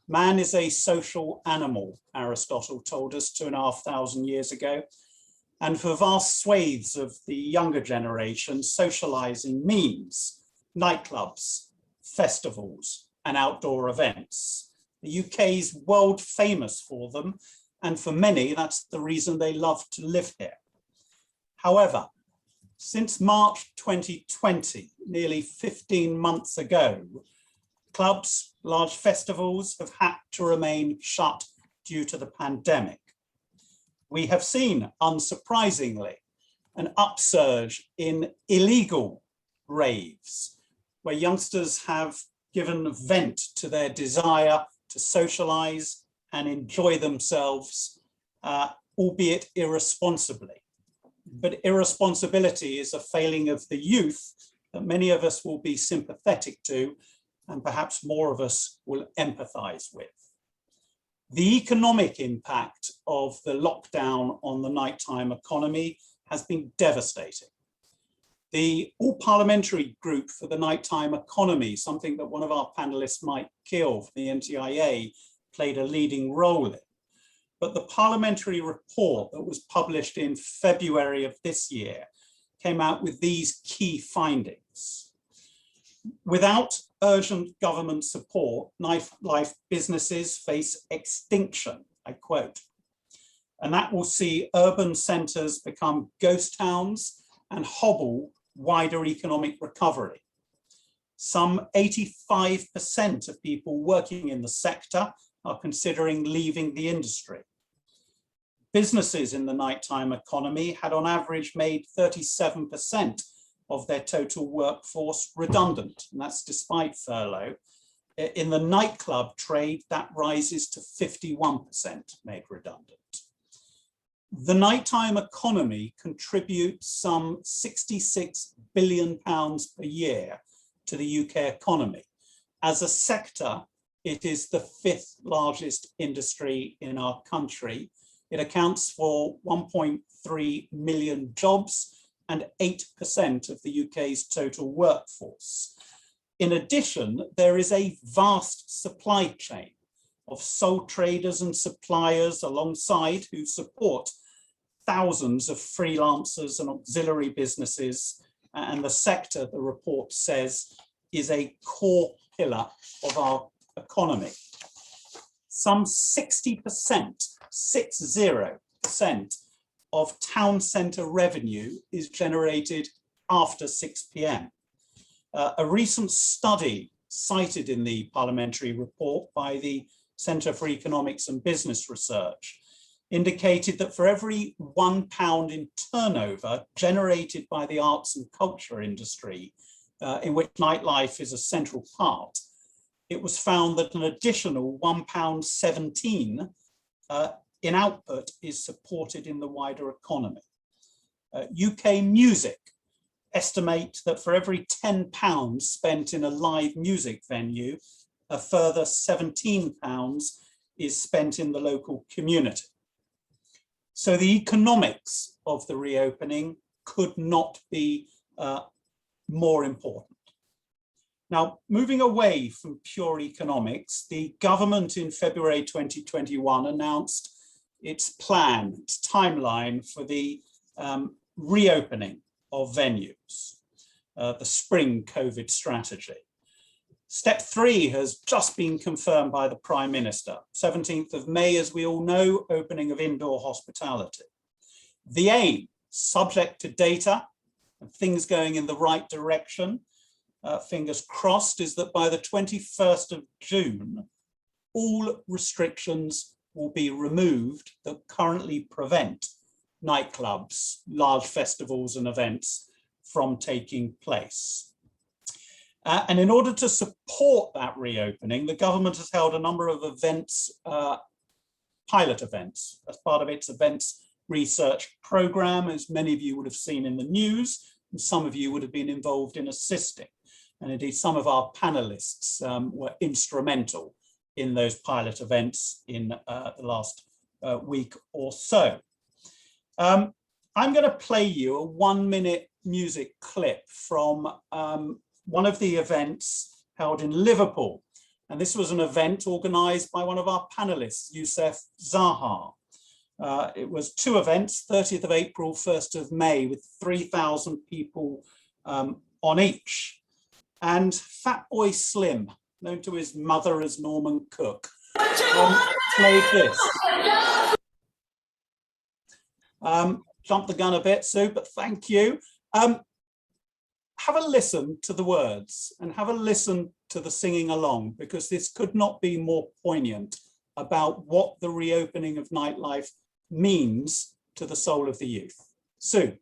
Man is a social animal, Aristotle told us 2,500 years ago. And for vast swathes of the younger generation, socializing means nightclubs, festivals, and outdoor events. The UK is world famous for them, and for many, that's the reason they love to live here. However, since March 2020, nearly 15 months ago, clubs, large festivals have had to remain shut due to the pandemic. We have seen, unsurprisingly, an upsurge in illegal raves, where youngsters have given vent to their desire to socialize and enjoy themselves, albeit irresponsibly. But irresponsibility is a failing of the youth that many of us will be sympathetic to, and perhaps more of us will empathize with. The economic impact of the lockdown on the nighttime economy has been devastating. The All-Parliamentary Group for the Nighttime Economy, something that one of our panelists, Mike Keel from the NTIA, played a leading role in. But the parliamentary report that was published in February of this year came out with these key findings. Without urgent government support, nightlife businesses face extinction, I quote. And that will see urban centres become ghost towns and hobble wider economic recovery. Some 85% of people working in the sector are considering leaving the industry. Businesses in the nighttime economy had on average made 37% of their total workforce redundant, and that's despite furlough. In the nightclub trade, that rises to 51% made redundant. The nighttime economy contributes some £66 billion per year to the UK economy. As a sector, it is the 5th largest industry in our country. It accounts for 1.3 million jobs and 8% of the UK's total workforce. In addition, there is a vast supply chain of sole traders and suppliers alongside who support thousands of freelancers and auxiliary businesses, and the sector, the report says, is a core pillar of our economy. Some 60%, 60% of town centre revenue is generated after 6 p.m. A recent study cited in the parliamentary report by the Centre for Economics and Business Research indicated that for every £1 in turnover generated by the arts and culture industry, in which nightlife is a central part, it was found that an additional £1.17 in output is supported in the wider economy. UK Music estimate that for every £10 spent in a live music venue, a further £17 is spent in the local community. So the economics of the reopening could not be more important. Now, moving away from pure economics, the government in February 2021 announced its plan, its timeline for the reopening of venues, the spring COVID strategy. Step 3 has just been confirmed by the Prime Minister. 17th of May, as we all know, opening of indoor hospitality. The aim, subject to data and things going in the right direction, fingers crossed, is that by the 21st of June, all restrictions will be removed that currently prevent nightclubs, large festivals and events from taking place. And in order to support that reopening, the government has held a number of events, pilot events, as part of its events research program, as many of you would have seen in the news, and some of you would have been involved in assisting. And indeed, some of our panelists were instrumental in those pilot events in the last week or so. I'm going to play you a 1-minute music clip from one of the events held in Liverpool And this was an event organised by one of our panellists, Youssef Zaha. It was 2 events, 30th of April, 1st of May, with 3,000 people on each. And Fatboy Slim, known to his mother as Norman Cook, played this. Jumped the gun a bit, Sue, but thank you. Have a listen to the words and have a listen to the singing along, because this could not be more poignant about what the reopening of nightlife means to the soul of the youth. Sue.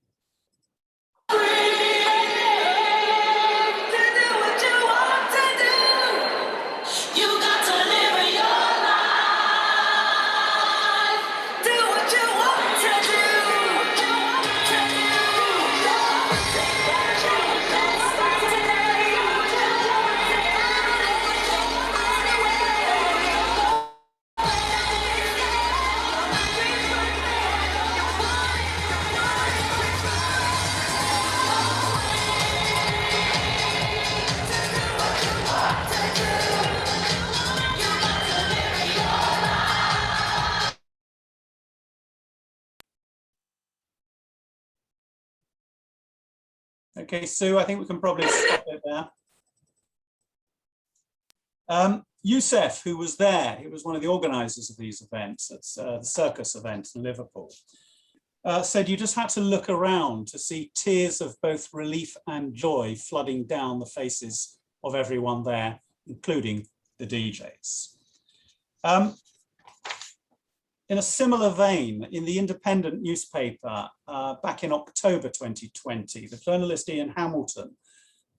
Okay, Sue, I think we can probably stop it there. Youssef, who was there, he was one of the organisers of these events. It's the circus event in Liverpool. Said you just had to look around to see tears of both relief and joy flooding down the faces of everyone there, including the DJs. In a similar vein, in the Independent newspaper back in October 2020, the journalist Ian Hamilton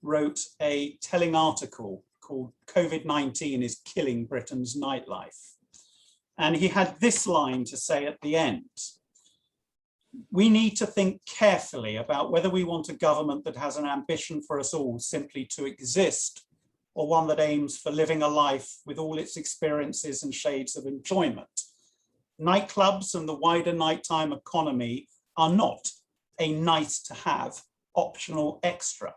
wrote a telling article called "COVID-19 is Killing Britain's Nightlife." And he had this line to say at the end: "We need to think carefully about whether we want a government that has an ambition for us all simply to exist, or one that aims for living a life with all its experiences and shades of enjoyment. Nightclubs and the wider nighttime economy are not a nice to have optional extra.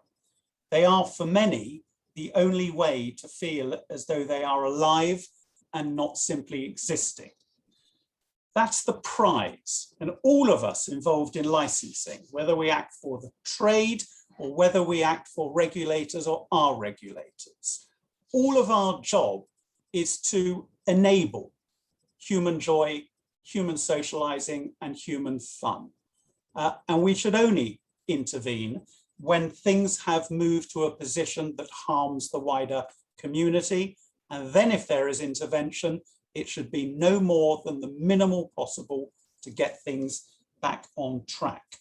They are, for many, the only way to feel as though they are alive and not simply existing." That's the prize. And all of us involved in licensing, whether we act for the trade or whether we act for regulators or are regulators, all of our job is to enable human joy, human socializing, and human fun. And we should only intervene when things have moved to a position that harms the wider community. And then if there is intervention, it should be no more than the minimal possible to get things back on track.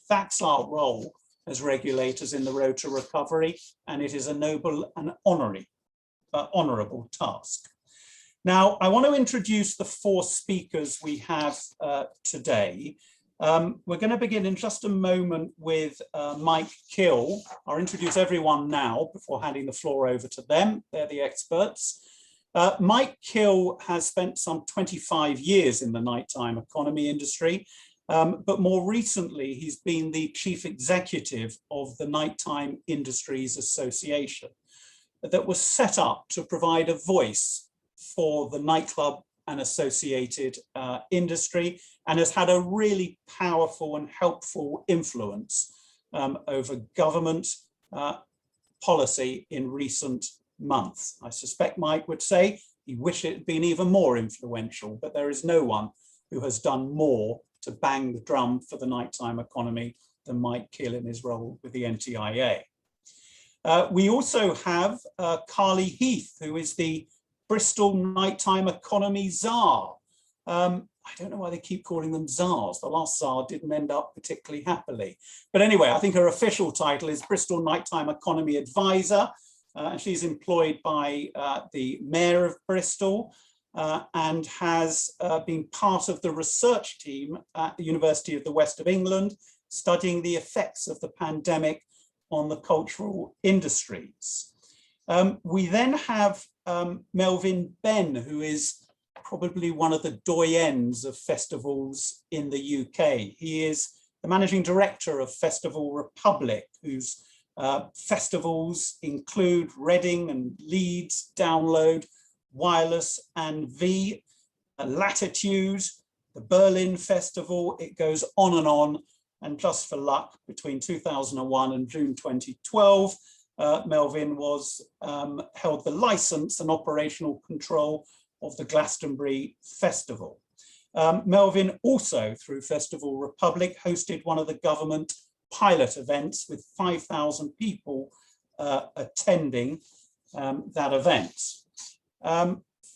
That's our role as regulators in the road to recovery, and it is a noble and honourable task. Now, I want to introduce the 4 speakers we have today. We're going to begin in just a moment with Mike Kill. I'll introduce everyone now before handing the floor over to them. They're the experts. Mike Kill has spent some 25 years in the nighttime economy industry, but more recently, he's been the chief executive of the Nighttime Industries Association that was set up to provide a voice for the nightclub and associated industry, and has had a really powerful and helpful influence over government policy in recent months. I suspect Mike would say he wished it had been even more influential, but there is no one who has done more to bang the drum for the nighttime economy than Mike Kill in his role with the NTIA. We also have Carly Heath, who is the Bristol Nighttime Economy Czar. I don't know why they keep calling them czars. The last czar didn't end up particularly happily. But anyway, I think her official title is Bristol Nighttime Economy Advisor. And she's employed by the Mayor of Bristol and has been part of the research team at the University of the West of England, studying the effects of the pandemic on the cultural industries. We then have Melvin Ben, who is probably one of the doyens of festivals in the UK. He is the managing director of Festival Republic, whose festivals include Reading and Leeds, Download, Wireless and V, Latitude, the Berlin Festival, it goes on and on. And just for luck, between 2001 and June 2012, Melvin held the license and operational control of the Glastonbury Festival. Melvin also, through Festival Republic, hosted one of the government pilot events with 5,000 people attending that event.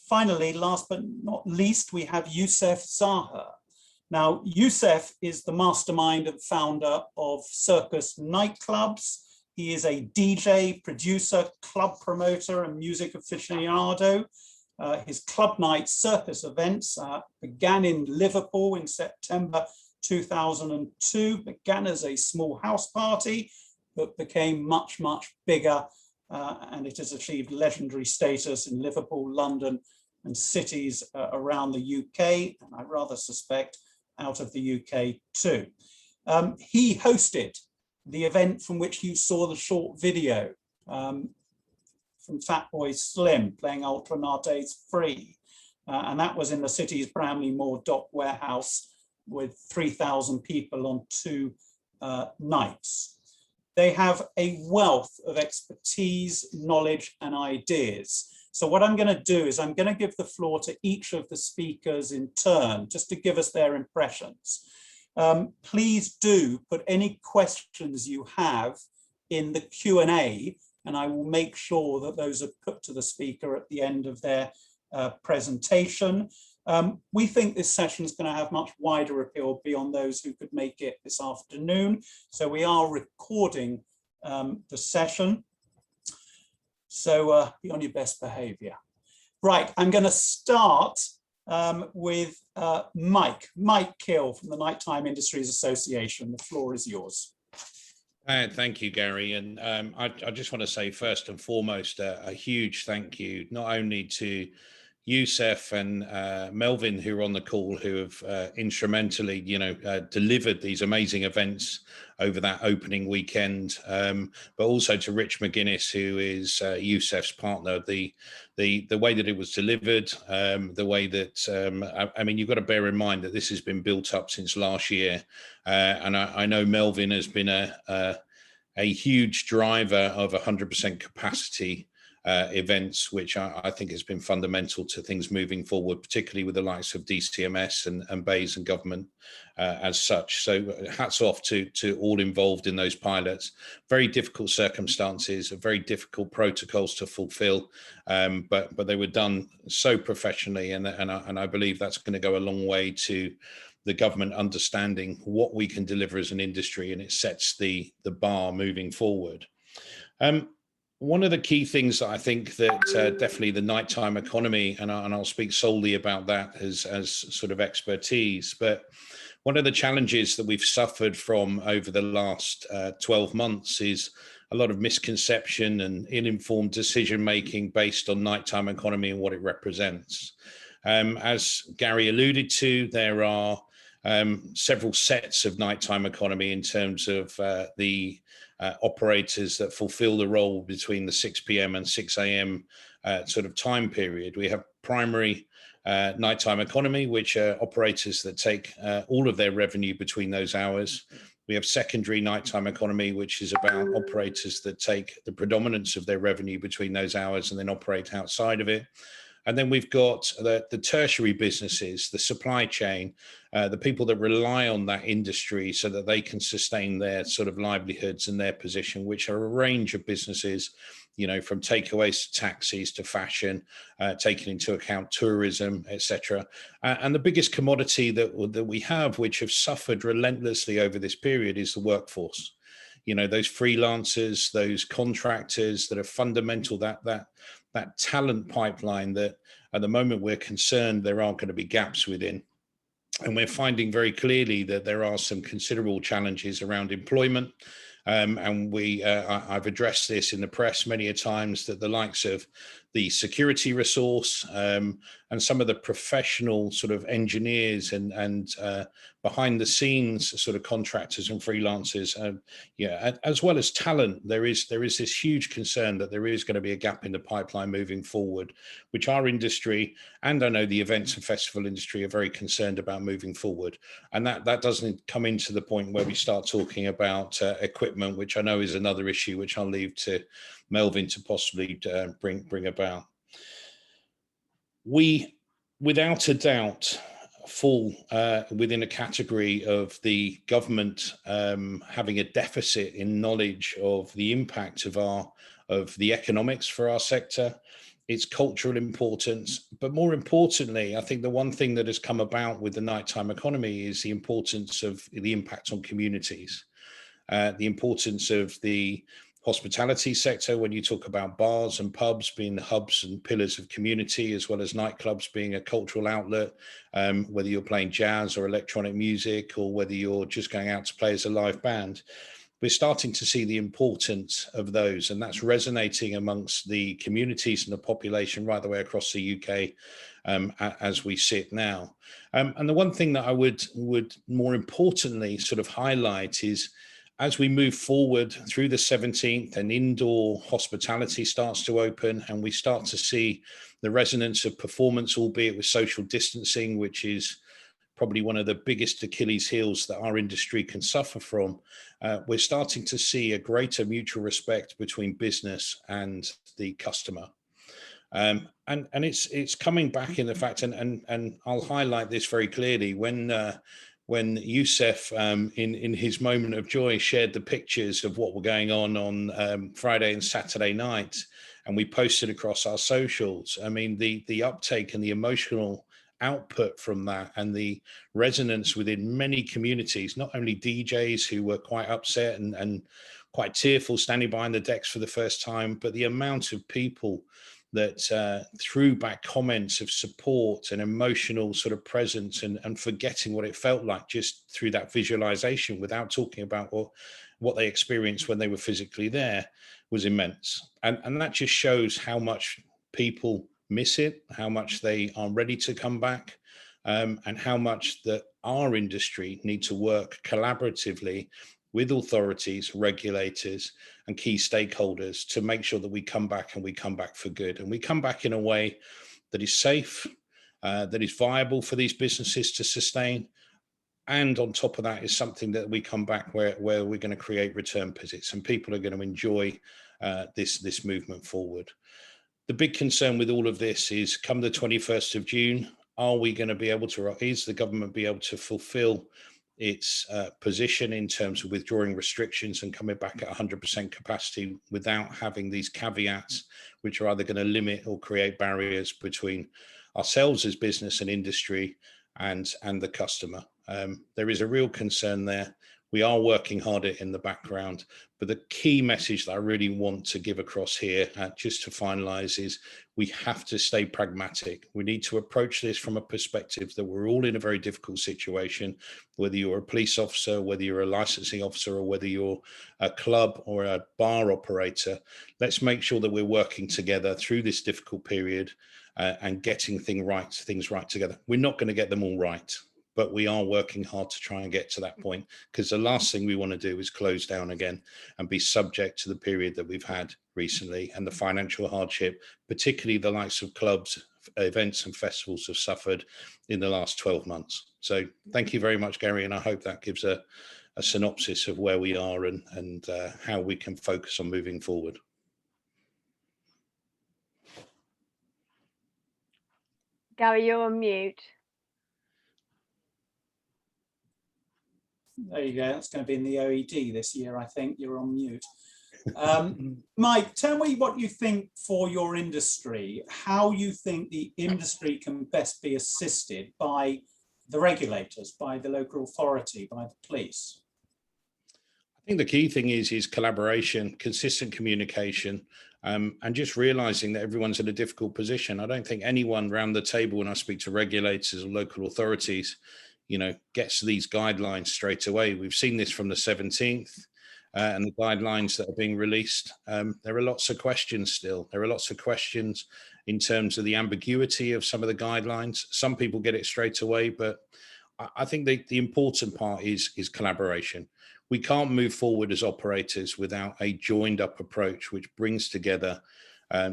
Finally, last but not least, we have Youssef Zaha. Now, Youssef is the mastermind and founder of Circus Nightclubs. He is a DJ, producer, club promoter, and music aficionado. His club night circus events began in Liverpool in September 2002, began as a small house party, but became much, much bigger. And it has achieved legendary status in Liverpool, London, and cities around the UK, and I rather suspect out of the UK too. He hosted the event from which you saw the short video from Fatboy Slim playing Ultranates Free. And that was in the city's Bramley Moor Dock Warehouse with 3,000 people on 2 nights. They have a wealth of expertise, knowledge, and ideas. So what I'm going to do is I'm going to give the floor to each of the speakers in turn, just to give us their impressions. Please do put any questions you have in the Q&A, and I will make sure that those are put to the speaker at the end of their presentation. We think this session is going to have much wider appeal beyond those who could make it this afternoon. So we are recording the session. So be on your best behavior. Right, I'm going to start with Mike Kill from the Nighttime Industries Association. The floor is yours. Thank you, Gary. And I just want to say first and foremost, a huge thank you, not only to Youssef and Melvin, who are on the call, who have instrumentally, delivered these amazing events over that opening weekend, but also to Rich McGuinness, who is Youssef's partner. The way that it was delivered, the way that I mean, you've got to bear in mind that this has been built up since last year, and I know Melvin has been a huge driver of 100% capacity events, which I think has been fundamental to things moving forward, particularly with the likes of DCMS and BEIS and government as such. So hats off to all involved in those pilots. Very difficult circumstances, very difficult protocols to fulfill, but they were done so professionally, and I believe that's going to go a long way to the government understanding what we can deliver as an industry, and it sets the bar moving forward. One of the key things that I think that definitely the nighttime economy, and I'll speak solely about that as sort of expertise, but one of the challenges that we've suffered from over the last 12 months is a lot of misconception and ill-informed decision-making based on nighttime economy and what it represents. As Gary alluded to, there are several sets of nighttime economy in terms of the operators that fulfill the role between the 6 p.m. and 6 a.m. Sort of time period. We have primary nighttime economy, which are operators that take all of their revenue between those hours. We have secondary nighttime economy, which is about operators that take the predominance of their revenue between those hours and then operate outside of it. And then we've got the tertiary businesses, the supply chain, the people that rely on that industry so that they can sustain their sort of livelihoods and their position, which are a range of businesses, from takeaways to taxis to fashion, taking into account tourism, etc. And the biggest commodity that we have, which have suffered relentlessly over this period, is the workforce. Those freelancers, those contractors that are fundamental, that talent pipeline that at the moment we're concerned there aren't going to be gaps within. And we're finding very clearly that there are some considerable challenges around employment. And I've addressed this in the press many a times, that the likes of the security resource, and some of the professional sort of engineers and behind the scenes sort of contractors and freelancers, as well as talent. There is this huge concern that there is going to be a gap in the pipeline moving forward, which our industry, and I know the events and festival industry, are very concerned about moving forward. And that doesn't come into the point where we start talking about equipment, which I know is another issue, which I'll leave to Melvin to possibly bring about. We, without a doubt, fall within a category of the government having a deficit in knowledge of the impact of the economics for our sector, its cultural importance, but more importantly, I think the one thing that has come about with the nighttime economy is the importance of the impact on communities, the importance of the hospitality sector when you talk about bars and pubs being the hubs and pillars of community, as well as nightclubs being a cultural outlet, whether you're playing jazz or electronic music, or whether you're just going out to play as a live band. We're starting to see the importance of those, and that's resonating amongst the communities and the population right the way across the UK as we sit now. And the one thing that I would more importantly sort of highlight is, as we move forward through the 17th and indoor hospitality starts to open, and we start to see the resonance of performance, albeit with social distancing, which is probably one of the biggest Achilles heels that our industry can suffer from, we're starting to see a greater mutual respect between business and the customer. And it's coming back in the fact, and I'll highlight this very clearly, when Youssef, in his moment of joy, shared the pictures of what were going on Friday and Saturday night, and we posted across our socials. I mean, the uptake and the emotional output from that, and the resonance within many communities, not only DJs who were quite upset and quite tearful standing behind the decks for the first time, but the amount of people that threw back comments of support and emotional sort of presence, and forgetting what it felt like just through that visualization, without talking about what they experienced when they were physically there, was immense. And that just shows how much people miss it, how much they are ready to come back, and how much that our industry need to work collaboratively with authorities, regulators, and key stakeholders to make sure that we come back, and we come back for good. And we come back in a way that is safe, that is viable for these businesses to sustain. And on top of that is something that we come back where we're going to create return visits, and people are going to enjoy this movement forward. The big concern with all of this is, come the 21st of June, are we going to be able to, is the government be able to fulfill its position in terms of withdrawing restrictions and coming back at 100% capacity without having these caveats, which are either going to limit or create barriers between ourselves as business and industry and the customer? There is a real concern there. We are working harder in the background, but the key message that I really want to give across here, just to finalize, is we have to stay pragmatic. We need to approach this from a perspective that we're all in a very difficult situation, whether you're a police officer, whether you're a licensing officer, or whether you're a club or a bar operator. Let's make sure that we're working together through this difficult period and getting things right together. We're not going to get them all right, but we are working hard to try and get to that point, because the last thing we want to do is close down again and be subject to the period that we've had recently and the financial hardship, particularly the likes of clubs, events and festivals have suffered in the last 12 months. So thank you very much, Gary, and I hope that gives a synopsis of where we are and how we can focus on moving forward. Gary, you're on mute. There you go. That's going to be in the OED this year, I think. You're on mute. Mike, tell me what you think for your industry, how you think the industry can best be assisted by the regulators, by the local authority, by the police. I think the key thing is collaboration, consistent communication, and just realizing that everyone's in a difficult position. I don't think anyone around the table, when I speak to regulators or local authorities, gets these guidelines straight away. We've seen this from the 17th. and the guidelines that are being released, there are lots of questions still. There are lots of questions in terms of the ambiguity of some of the guidelines. Some people get it straight away, but I think the important part is collaboration. We can't move forward as operators without a joined up approach, which brings together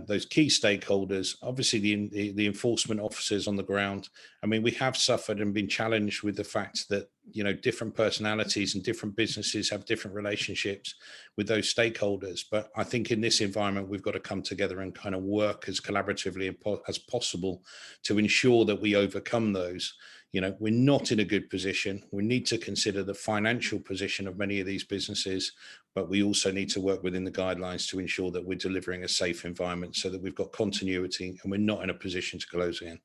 those key stakeholders, obviously the enforcement officers on the ground. I mean, we have suffered and been challenged with the fact that, you know, different personalities and different businesses have different relationships with those stakeholders. But I think in this environment, we've got to come together and kind of work as collaboratively as possible to ensure that we overcome those. You know, we're not in a good position. We need to consider the financial position of many of these businesses, but we also need to work within the guidelines to ensure that we're delivering a safe environment so that we've got continuity and we're not in a position to close again.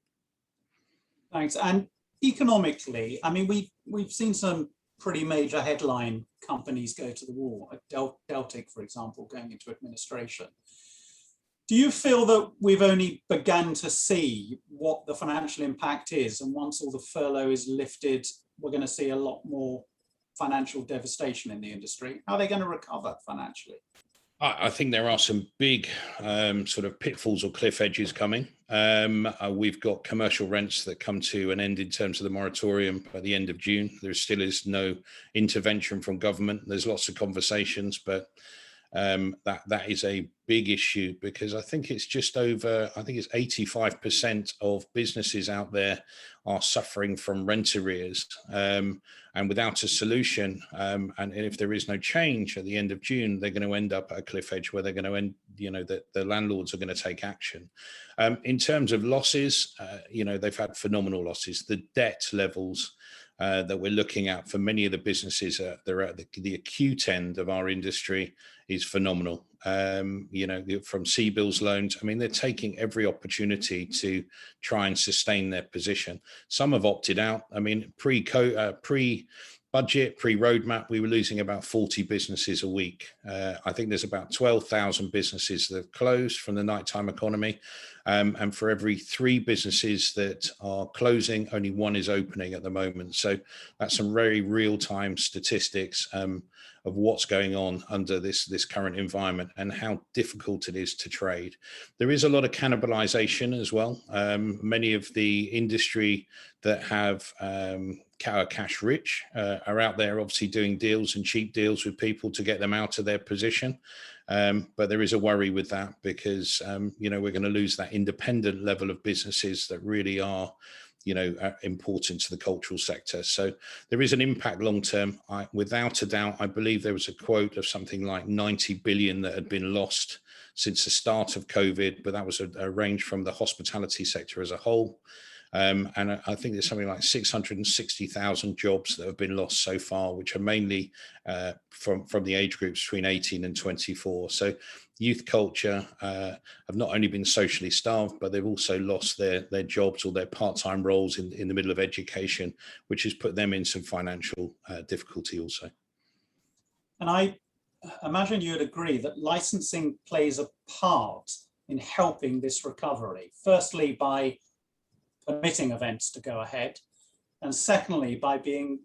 Thanks. And economically, I mean, we've seen some pretty major headline companies go to the wall, like Deltic, for example, going into administration. Do you feel that we've only begun to see what the financial impact is, and once all the furlough is lifted, we're going to see a lot more financial devastation in the industry? How are they going to recover financially? I think there are some big sort of pitfalls or cliff edges coming. We've got commercial rents that come to an end in terms of the moratorium by the end of June. There still is no intervention from government. There's lots of conversations, but that is a big issue, because I think it's just over, I think it's 85% of businesses out there are suffering from rent arrears, and without a solution, and if there is no change at the end of June, they're going to end up at a cliff edge where they're going to end, you know, that the landlords are going to take action. In terms of losses, you know, they've had phenomenal losses. The debt levels that we're looking at for many of the businesses they're at the acute end of our industry is phenomenal. You know, from CBILS loans, I mean, they're taking every opportunity to try and sustain their position. Some have opted out. I mean, pre-budget, pre-roadmap, we were losing about 40 businesses a week. I think there's about 12,000 businesses that have closed from the nighttime economy. And for every 3 businesses that are closing, only 1 is opening at the moment. So that's some very real-time statistics of what's going on under this current environment and how difficult it is to trade. There is a lot of cannibalization as well. Many of the industry that have cash rich are out there obviously doing deals and cheap deals with people to get them out of their position. But there is a worry with that, because you know, we're going to lose that independent level of businesses that really are, you know, important to the cultural sector. So there is an impact long term. Without a doubt, I believe there was a quote of something like 90 billion that had been lost since the start of COVID, but that was a range from the hospitality sector as a whole. And I think there's something like 660,000 jobs that have been lost so far, which are mainly from the age groups between 18 and 24. So youth culture have not only been socially starved, but they've also lost their jobs or their part-time roles in the middle of education, which has put them in some financial difficulty also. And I imagine you'd agree that licensing plays a part in helping this recovery, firstly by permitting events to go ahead, and secondly by being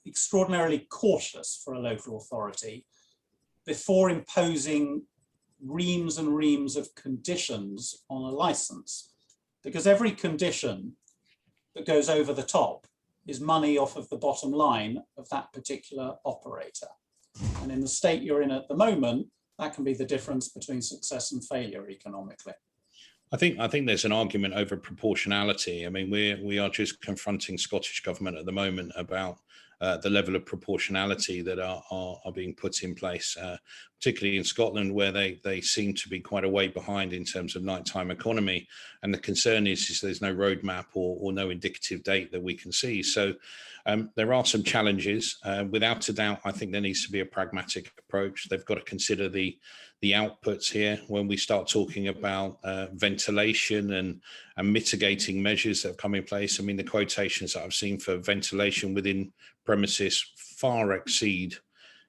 extraordinarily cautious for a local authority before imposing reams and reams of conditions on a license, because every condition that goes over the top is money off of the bottom line of that particular operator. And in the state you're in at the moment, that can be the difference between success and failure economically. I think there's an argument over proportionality. I mean, we are just confronting Scottish government at the moment about the level of proportionality that are being put in place, particularly in Scotland, where they seem to be quite a way behind in terms of nighttime economy. And the concern is there's no roadmap or no indicative date that we can see. So there are some challenges. Without a doubt, I think there needs to be a pragmatic approach. They've got to consider the outputs here when we start talking about ventilation and mitigating measures that have come in place. I mean, the quotations that I've seen for ventilation within premises far exceed,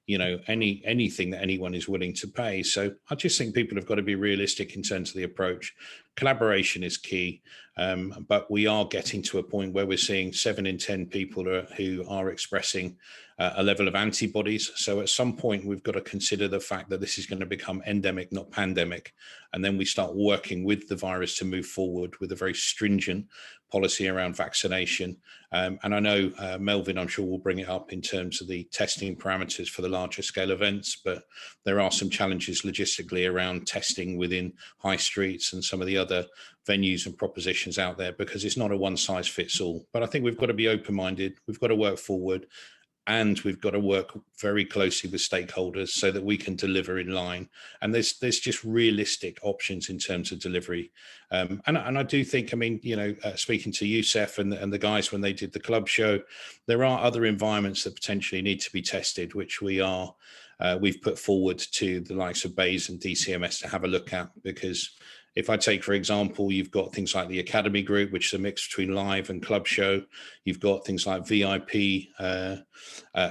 you know, anything that anyone is willing to pay. So I just think people have got to be realistic in terms of the approach. collaboration is key, but we are getting to a point where we're seeing 7 in 10 people who are expressing a level of antibodies. So at some point, we've got to consider the fact that this is going to become endemic, not pandemic. And then we start working with the virus to move forward with a very stringent policy around vaccination. And I know Melvin, I'm sure, will bring it up in terms of the testing parameters for the larger scale events, but there are some challenges logistically around testing within high streets and some of the other venues and propositions out there, because it's not a one size fits all. But I think we've got to be open-minded, we've got to work forward, and we've got to work very closely with stakeholders so that we can deliver in line. And there's just realistic options in terms of delivery. And I do think, I mean, you know, speaking to Youssef and the guys when they did the club show, there are other environments that potentially need to be tested, which we've put forward to the likes of Bays and DCMS to have a look at. Because if I take, for example, you've got things like the Academy Group, which is a mix between live and club show. You've got things like VIP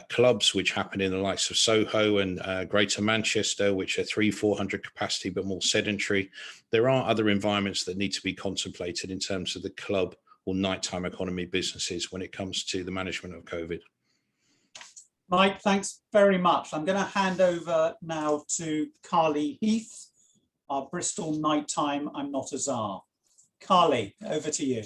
clubs, which happen in the likes of Soho and Greater Manchester, which are 300-400 capacity, but more sedentary. There are other environments that need to be contemplated in terms of the club or nighttime economy businesses when it comes to the management of COVID. Mike, thanks very much. I'm going to hand over now to Carly Heath, our Bristol Nighttime I'm Not a Czar. Carly, over to you.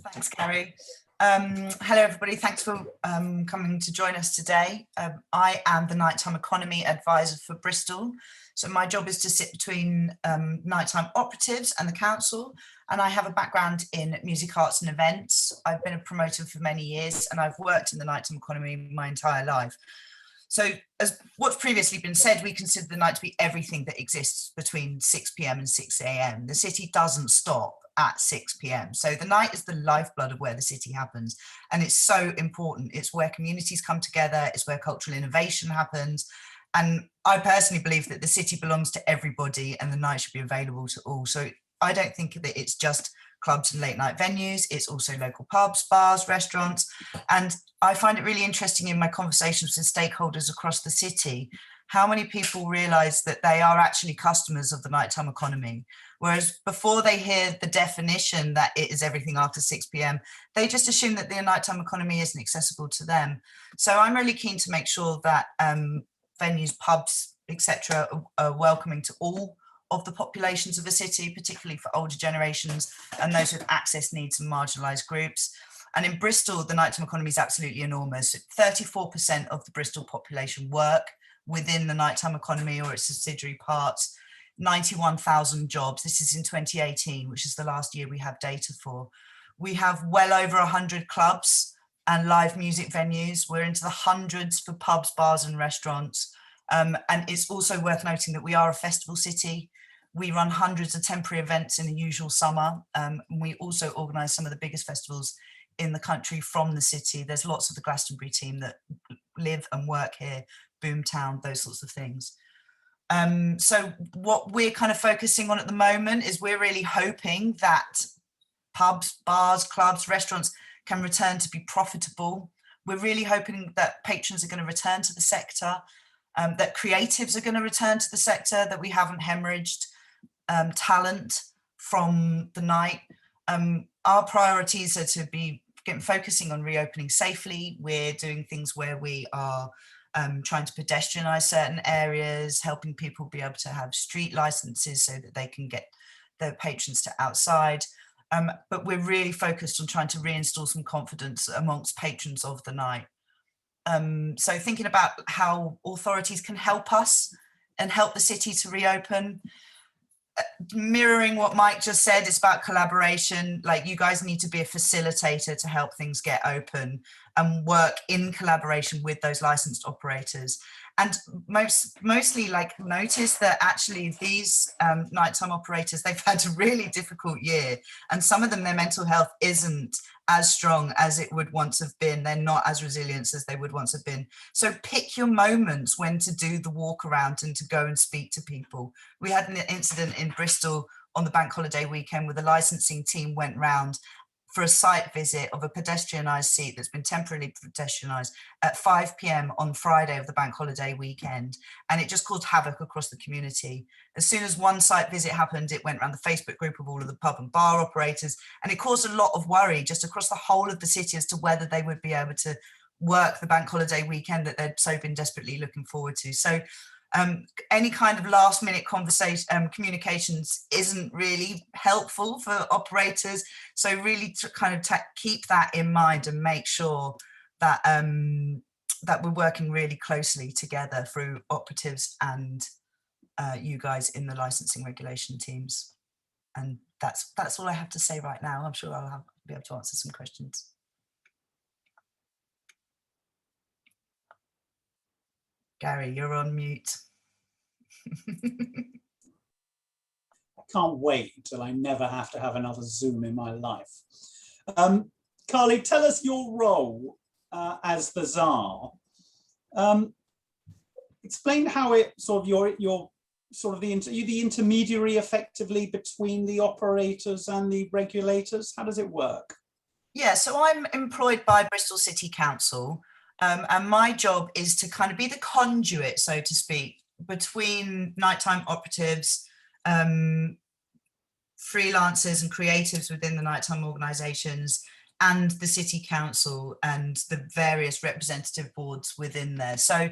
Thanks, Gary. Hello, everybody. Thanks for coming to join us today. I am the Nighttime Economy Advisor for Bristol. So my job is to sit between nighttime operatives and the council. And I have a background in music, arts and events. I've been a promoter for many years and I've worked in the nighttime economy my entire life. So as what's previously been said, we consider the night to be everything that exists between 6 p.m. and 6 a.m. The city doesn't stop at 6 p.m. So the night is the lifeblood of where the city happens. And it's so important. It's where communities come together. It's where cultural innovation happens. And I personally believe that the city belongs to everybody and the night should be available to all. So I don't think that it's just clubs and late night venues. It's also local pubs, bars, restaurants. And I find it really interesting in my conversations with stakeholders across the city, how many people realize that they are actually customers of the nighttime economy. Whereas before they hear the definition that it is everything after 6 p.m, they just assume that the nighttime economy isn't accessible to them. So I'm really keen to make sure that venues, pubs, etc. are welcoming to all of the populations of a city, particularly for older generations and those with access needs and marginalised groups. And in Bristol, the nighttime economy is absolutely enormous. 34% of the Bristol population work within the nighttime economy or its subsidiary parts, 91,000 jobs. This is in 2018, which is the last year we have data for. We have well over 100 clubs and live music venues. We're into the hundreds for pubs, bars and restaurants. And it's also worth noting that we are a festival city. We run hundreds of temporary events in the usual summer. We also organise some of the biggest festivals in the country from the city. There's lots of the Glastonbury team that live and work here, Boomtown, those sorts of things. So what we're kind of focusing on at the moment is we're really hoping that pubs, bars, clubs, restaurants can return to be profitable. We're really hoping that patrons are going to return to the sector, that creatives are going to return to the sector, that we haven't hemorrhaged talent from the night. Our priorities are to be focusing on reopening safely. We're doing things where we are trying to pedestrianise certain areas, helping people be able to have street licenses so that they can get their patrons to outside. But we're really focused on trying to reinstall some confidence amongst patrons of the night. So thinking about how authorities can help us and help the city to reopen. Mirroring what Mike just said, it's about collaboration. Like, you guys need to be a facilitator to help things get open and work in collaboration with those licensed operators. And mostly like notice that actually these nighttime operators, they've had a really difficult year, and some of them, their mental health isn't as strong as it would once have been. They're not as resilient as they would once have been. So pick your moments when to do the walk around and to go and speak to people. We had an incident in Bristol on the bank holiday weekend where the licensing team went round for a site visit of a pedestrianised seat that's been temporarily pedestrianised at 5 p.m. on Friday of the bank holiday weekend. And it just caused havoc across the community. As soon as one site visit happened, it went around the Facebook group of all of the pub and bar operators. And it caused a lot of worry just across the whole of the city as to whether they would be able to work the bank holiday weekend that they'd so been desperately looking forward to. So any kind of last minute conversation, communications isn't really helpful for operators. So really to kind of keep that in mind and make sure that that we're working really closely together through operatives and you guys in the licensing regulation teams. And that's all I have to say right now. I'm sure I'll be able to answer some questions. Gary, you're on mute. I can't wait until I never have to have another Zoom in my life. Carly, tell us your role as the Tsar. Explain how it sort of you're sort of the intermediary effectively between the operators and the regulators. How does it work? Yeah, so I'm employed by Bristol City Council, and my job is to kind of be the conduit, so to speak, between nighttime operatives, freelancers and creatives within the nighttime organisations, and the City Council and the various representative boards within there. So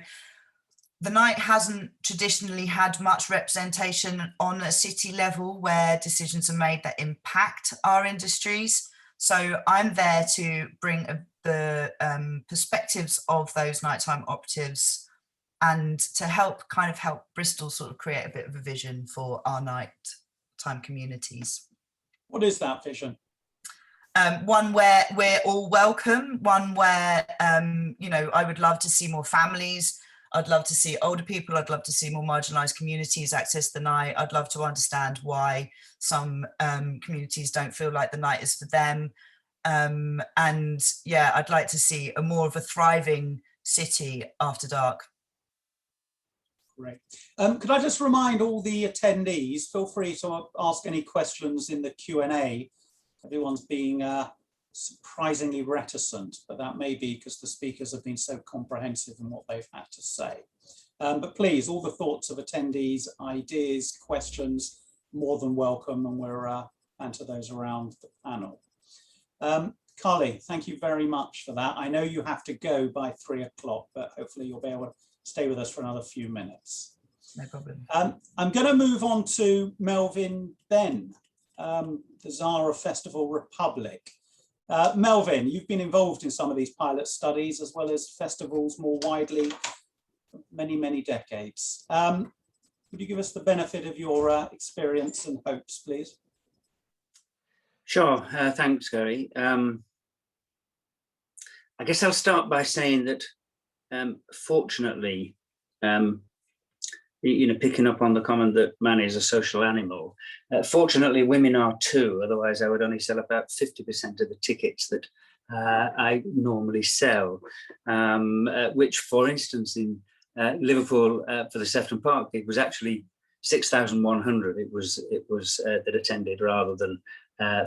the night hasn't traditionally had much representation on a city level where decisions are made that impact our industries. So I'm there to bring the perspectives of those nighttime operatives and to help Bristol sort of create a bit of a vision for our nighttime communities. What is that vision? One where we're all welcome, one where, you know, I would love to see more families. I'd love to see older people. I'd love to see more marginalised communities access the night. I'd love to understand why some communities don't feel like the night is for them. And yeah, I'd like to see a more of a thriving city after dark. Great. Could I just remind all the attendees, feel free to ask any questions in the Q&A. Everyone's being surprisingly reticent, but that may be because the speakers have been so comprehensive in what they've had to say. But please, all the thoughts of attendees, ideas, questions, more than welcome, and we'll answer those around the panel. Carly, thank you very much for that. I know you have to go by 3 o'clock, but hopefully you'll be able to stay with us for another few minutes. No problem. I'm going to move on to Melvin Ben, the Tsar of Festival Republic. Melvin, you've been involved in some of these pilot studies as well as festivals more widely for many, many decades. Would you give us the benefit of your experience and hopes, please? Sure, thanks, Gary. I guess I'll start by saying that fortunately, you know, picking up on the comment that man is a social animal, fortunately women are too, otherwise I would only sell about 50% of the tickets that I normally sell, which for instance in Liverpool for the Sefton Park, it was actually 6,100 it was that attended rather than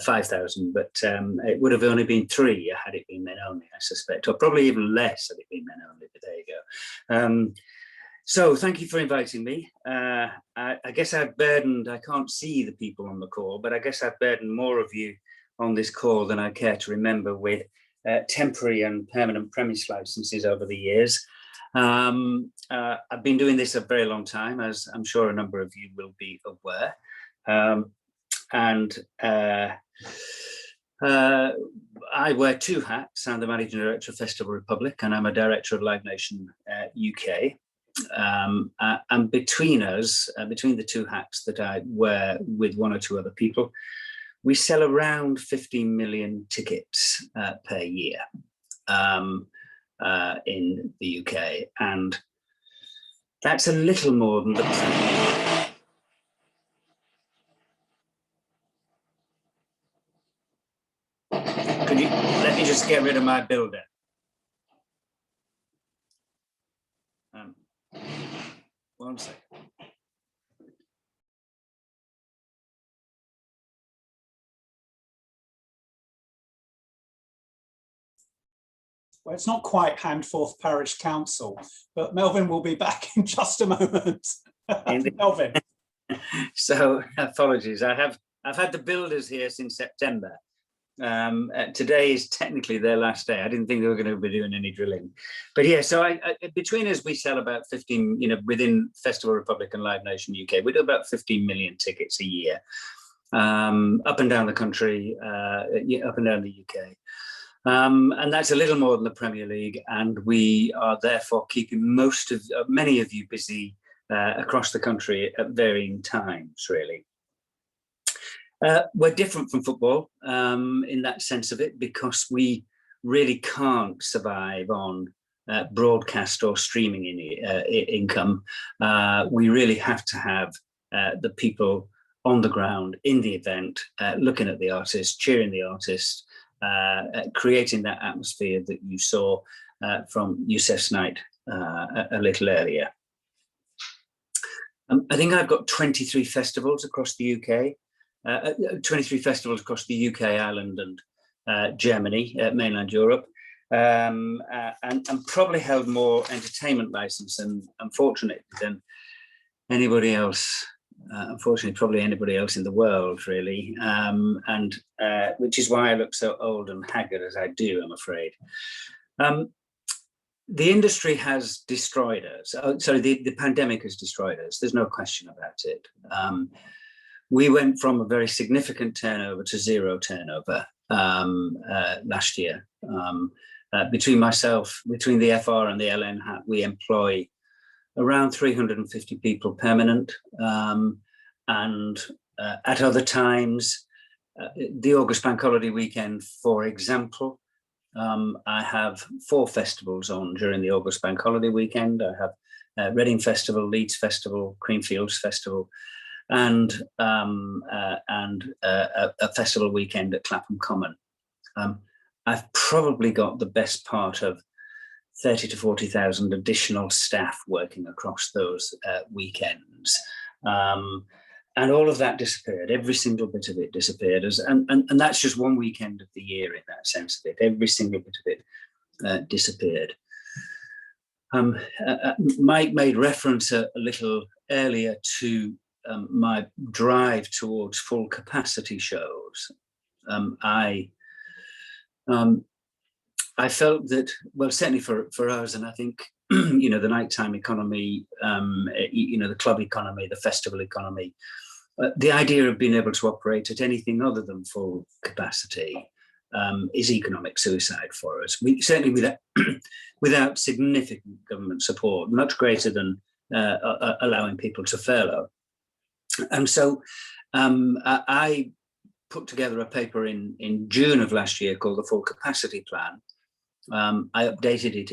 5,000, but it would have only been 3 had it been men only, I suspect, or probably even less had it been men only, but there you go. So thank you for inviting me. I guess I've burdened, I can't see the people on the call, but I guess I've burdened more of you on this call than I care to remember with temporary and permanent premise licenses over the years. I've been doing this a very long time, as I'm sure a number of you will be aware. I wear 2 hats. I'm the Managing Director of Festival Republic and I'm a Director of Live Nation UK. And between us, between the 2 hats that I wear with 1 or 2 other people, we sell around 15 million tickets per year in the UK. And that's a little more than the... Could you let me just get rid of my builder? 1 second. well, it's not quite Handforth Parish Council, but Melvin will be back in just a moment. Melvin. So apologies, I've had the builders here since September. Today is technically their last day. I didn't think they were going to be doing any drilling, but yeah. So between us, we sell about 15. Within Festival Republic and Live Nation UK, we do about 15 million tickets a year, up and down the country, up and down the UK, and that's a little more than the Premier League. And we are therefore keeping many of you busy across the country at varying times, really. We're different from football in that sense of it, because we really can't survive on broadcast or streaming income. We really have to have the people on the ground in the event, looking at the artist, cheering the artist, creating that atmosphere that you saw from Youssef's night a little earlier. I think I've got 23 festivals across the UK. 23 festivals across the UK, Ireland and Germany, mainland Europe, and probably held more entertainment license, and unfortunately than anybody else, probably anybody else in the world, really, and which is why I look so old and haggard as I do, I'm afraid. The industry has destroyed us. The pandemic has destroyed us. There's no question about it. We went from a very significant turnover to zero turnover last year. Between the FR and the LN hat, we employ around 350 people permanent. And at other times, the August Bank Holiday weekend, for example, I have 4 festivals on during the August Bank Holiday weekend. I have Reading Festival, Leeds Festival, Creamfields Festival, and a festival weekend at Clapham Common. I've probably got the best part of 30 to 40,000 additional staff working across those weekends. And all of that disappeared. Every single bit of it disappeared. And that's just one weekend of the year in that sense of it. Every single bit of it disappeared. Mike made reference a little earlier to my drive towards full capacity shows. I felt that, well, certainly for us, and I think, the nighttime economy, the club economy, the festival economy, the idea of being able to operate at anything other than full capacity is economic suicide for us. We certainly without significant government support, much greater than allowing people to furlough. And so I put together a paper in June of last year called the Full Capacity Plan. I updated it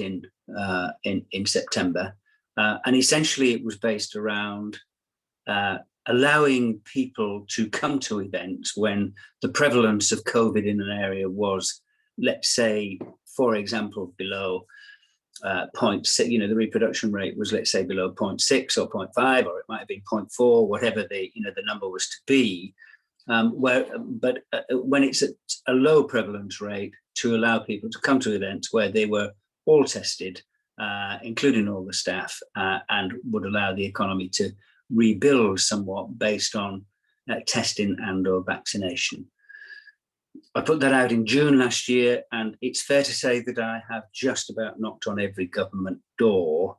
in September, and essentially it was based around allowing people to come to events when the prevalence of COVID in an area was, let's say, for example, below 0.6, the reproduction rate was, let's say, below 0.6 or 0.5, or it might have been 0.4, whatever the number was to be. But when it's at a low prevalence rate, to allow people to come to events where they were all tested, including all the staff, and would allow the economy to rebuild somewhat based on testing and or vaccination. I put that out in June last year, and it's fair to say that I have just about knocked on every government door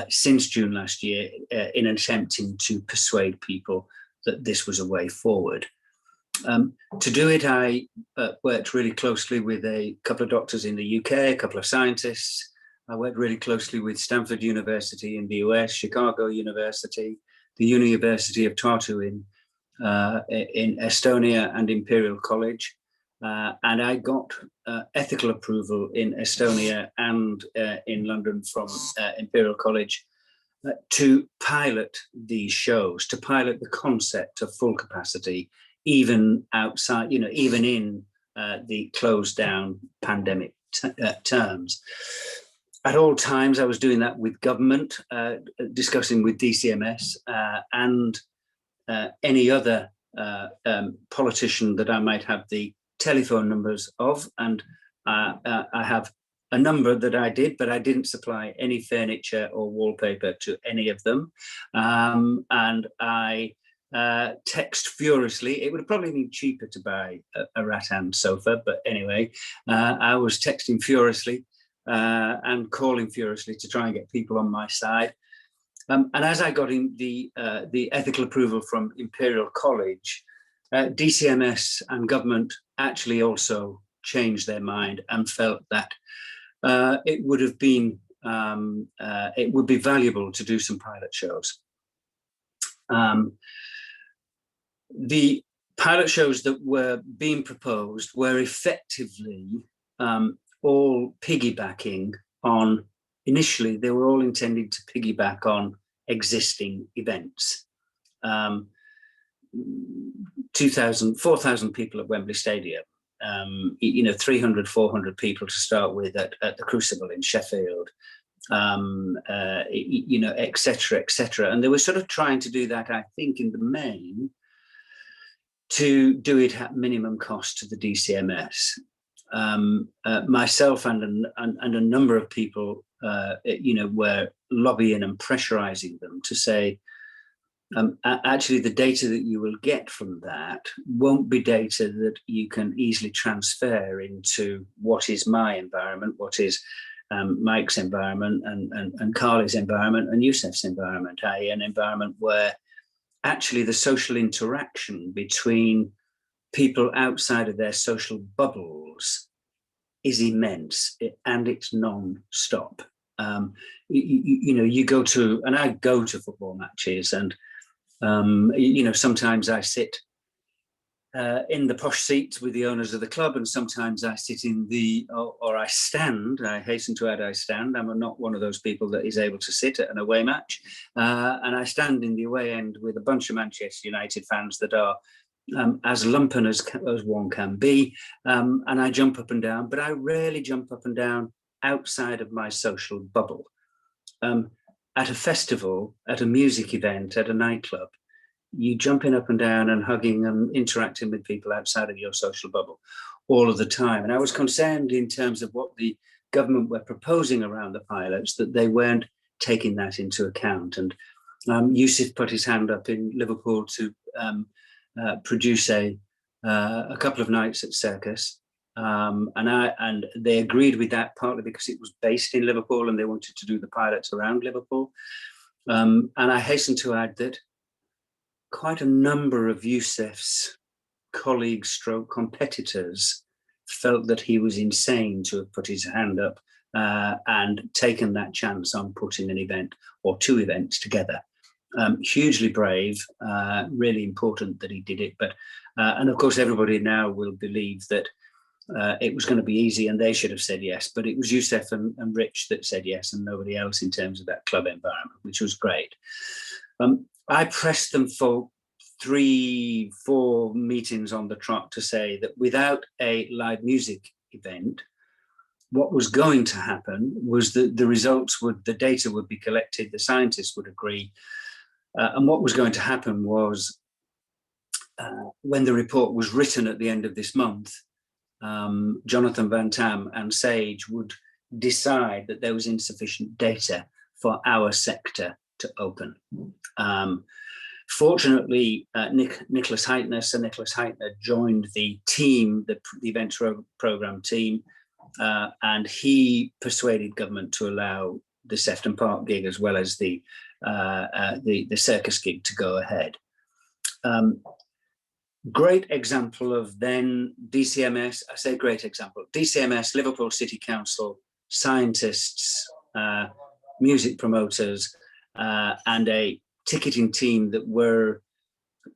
since June last year in attempting to persuade people that this was a way forward. To do it, I worked really closely with a couple of doctors in the UK, a couple of scientists. I worked really closely with Stanford University in the US, Chicago University, the University of Tartu in Estonia, and Imperial College. And I got ethical approval in Estonia and in London from Imperial College to pilot these shows, to pilot the concept of full capacity, even outside, even in the closed down pandemic terms. At all times, I was doing that with government, discussing with DCMS and any other politician that I might have the telephone numbers of. And I have a number that I did, but I didn't supply any furniture or wallpaper to any of them. And I text furiously. It would have probably been cheaper to buy a rattan sofa, but anyway, I was texting furiously and calling furiously to try and get people on my side. And as I got in the ethical approval from Imperial College, DCMS and government actually also changed their mind and felt that it would have been it would be valuable to do some pilot shows. The pilot shows that were being proposed were effectively all piggybacking on, initially they were all intended to piggyback on existing events. 4,000 people at Wembley Stadium, 300, 400 people to start with at the Crucible in Sheffield, et cetera, et cetera. And they were sort of trying to do that, I think, in the main, to do it at minimum cost to the DCMS. Myself and a number of people, were lobbying and pressurizing them to say, actually, the data that you will get from that won't be data that you can easily transfer into what is my environment, what is Mike's environment, and Carly's environment, and Yousef's environment, i.e. an environment where actually the social interaction between people outside of their social bubbles is immense, and it's non-stop. You go to, and I go to football matches, and sometimes I sit in the posh seats with the owners of the club, and sometimes I sit in or I stand. I hasten to add, I stand. I'm not one of those people that is able to sit at an away match, and I stand in the away end with a bunch of Manchester United fans that are as lumpen as one can be, and I jump up and down, but I rarely jump up and down outside of my social bubble. At a festival, at a music event, at a nightclub, you jumping up and down and hugging and interacting with people outside of your social bubble all of the time. And I was concerned in terms of what the government were proposing around the pilots, that they weren't taking that into account. And Yousef put his hand up in Liverpool to produce a couple of nights at Circus. And they agreed with that, partly because it was based in Liverpool and they wanted to do the pilots around Liverpool. And I hasten to add that quite a number of Yousef's colleagues stroke competitors felt that he was insane to have put his hand up and taken that chance on putting an event or two events together. Hugely brave, really important that he did it. But and of course, everybody now will believe that it was going to be easy and they should have said yes. But it was Yousef and Rich that said yes, and nobody else in terms of that club environment, which was great. I pressed them for 3-4 meetings on the trot to say that without a live music event, what was going to happen was that the results the data would be collected, the scientists would agree. And what was going to happen was when the report was written at the end of this month, Jonathan Van Tam and Sage would decide that there was insufficient data for our sector to open. Fortunately, Nicholas Heitner, Sir Nicholas Heitner, joined the team, the events program team, and he persuaded government to allow the Sefton Park gig as well as the Circus gig to go ahead. Great example of then DCMS, I say great example, DCMS, Liverpool City Council, scientists, music promoters, and a ticketing team that were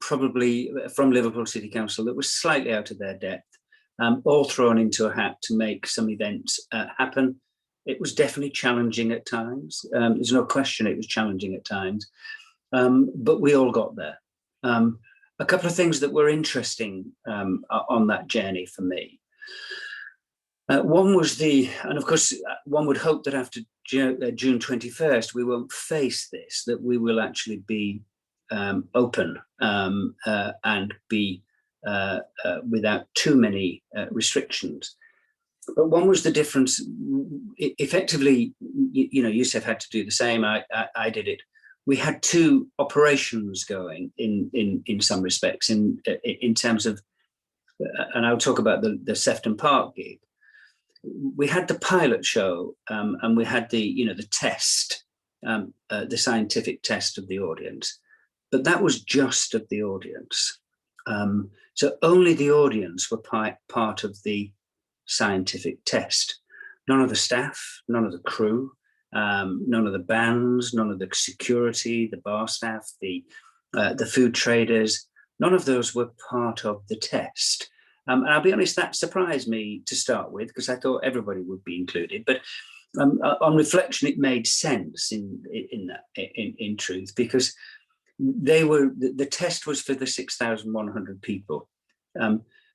probably from Liverpool City Council that was slightly out of their depth, all thrown into a hat to make some events happen. It was definitely challenging at times. There's no question it was challenging at times, but we all got there. A couple of things that were interesting on that journey for me. One was and of course, one would hope that after June 21st, we won't face this, that we will actually be open and be without too many restrictions. But one was the difference. Effectively, Youssef had to do the same. I did it. We had two operations going in some respects in terms of, and I'll talk about the Sefton Park gig. We had the pilot show, and we had the test, the scientific test of the audience, but that was just of the audience. So only the audience were part of the scientific test. None of the staff, none of the crew, none of the bands, none of the security, the bar staff, the food traders, none of those were part of the test. And I'll be honest, that surprised me to start with, because I thought everybody would be included. But on reflection, it made sense in truth, because the test was for the 6,100 people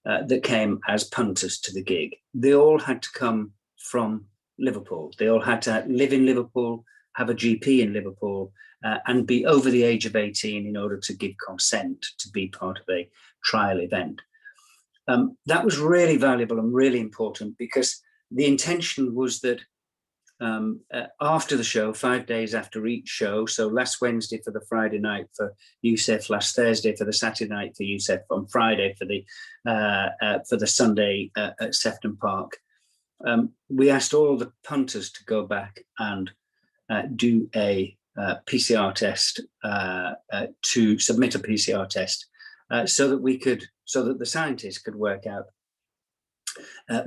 that came as punters to the gig. They all had to come from Liverpool. They all had to live in Liverpool, have a GP in Liverpool, and be over the age of 18 in order to give consent to be part of a trial event. That was really valuable and really important, because the intention was that after the show, 5 days after each show, so last Wednesday for the Friday night for Youssef, last Thursday for the Saturday night for Youssef, on Friday for the Sunday at Sefton Park, we asked all the punters to go back and do a PCR test, to submit a PCR test, so that the scientists could work out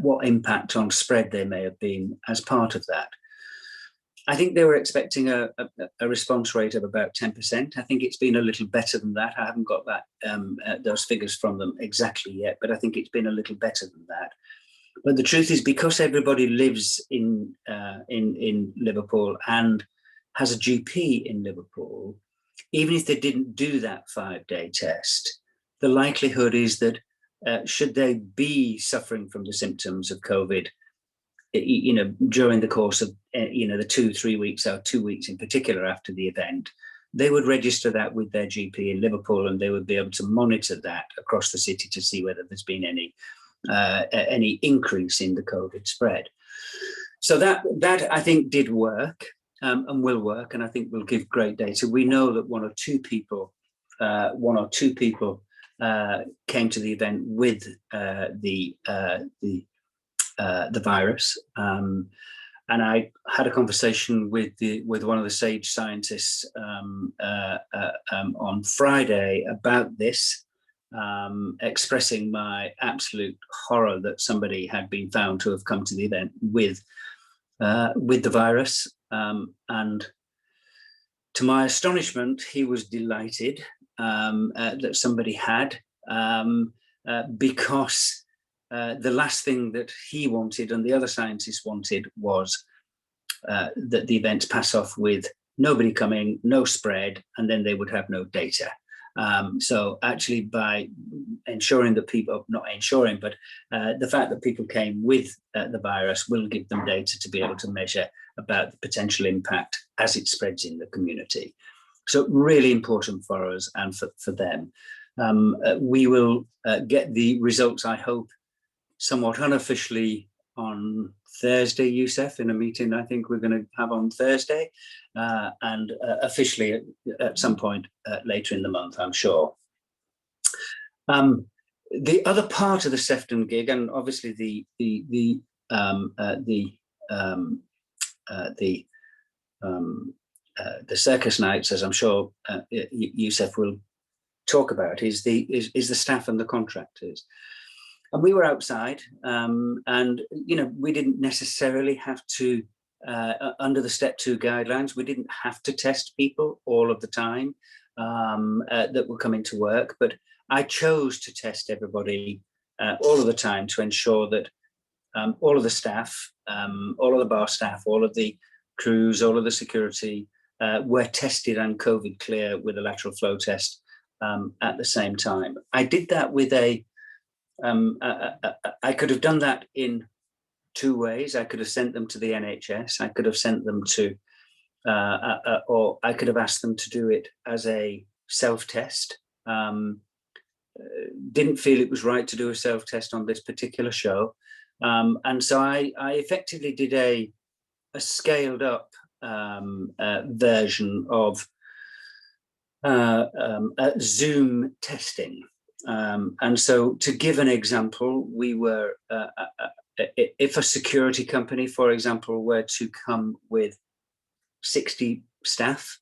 what impact on spread there may have been as part of that. I think they were expecting a response rate of about 10%. I think it's been a little better than that. I haven't got that those figures from them exactly yet, but I think it's been a little better than that. But the truth is, because everybody lives in Liverpool and has a GP in Liverpool, even if they didn't do that 5-day test, the likelihood is that should they be suffering from the symptoms of COVID, during the course of the 2-3 weeks, or 2 weeks in particular after the event, they would register that with their GP in Liverpool, and they would be able to monitor that across the city to see whether there's been any increase in the COVID spread. So that I think did work, and will work, and I think will give great data. We know that one or two people came to the event with the virus, and I had a conversation with one of the SAGE scientists on Friday about this, expressing my absolute horror that somebody had been found to have come to the event with the virus, and to my astonishment, he was delighted that somebody had, because the last thing that he wanted and the other scientists wanted was that the events pass off with nobody coming, no spread, and then they would have no data. So actually, by ensuring that people, not ensuring, but the fact that people came with the virus will give them data to be able to measure about the potential impact as it spreads in the community. So really important for us and for them. We will get the results, I hope, somewhat unofficially on Thursday, Youssef, in a meeting I think we're going to have on Thursday, and officially at some point later in the month, I'm sure. The other part of the Sefton gig, and obviously the circus nights, as I'm sure Youssef will talk about, is the staff and the contractors. And we were outside, and we didn't necessarily have to, under the Step 2 guidelines, we didn't have to test people all of the time that were coming to work. But I chose to test everybody all of the time to ensure that all of the staff, all of the bar staff, all of the crews, all of the security were tested and COVID clear with a lateral flow test at the same time. I did that with I could have done that in two ways. I could have sent them to the NHS. I could have sent them to, or I could have asked them to do it as a self-test. Didn't feel it was right to do a self-test on this particular show. And so I effectively did a scaled up version of Zoom testing. And so to give an example, we were, if a security company, for example, were to come with 60 staff,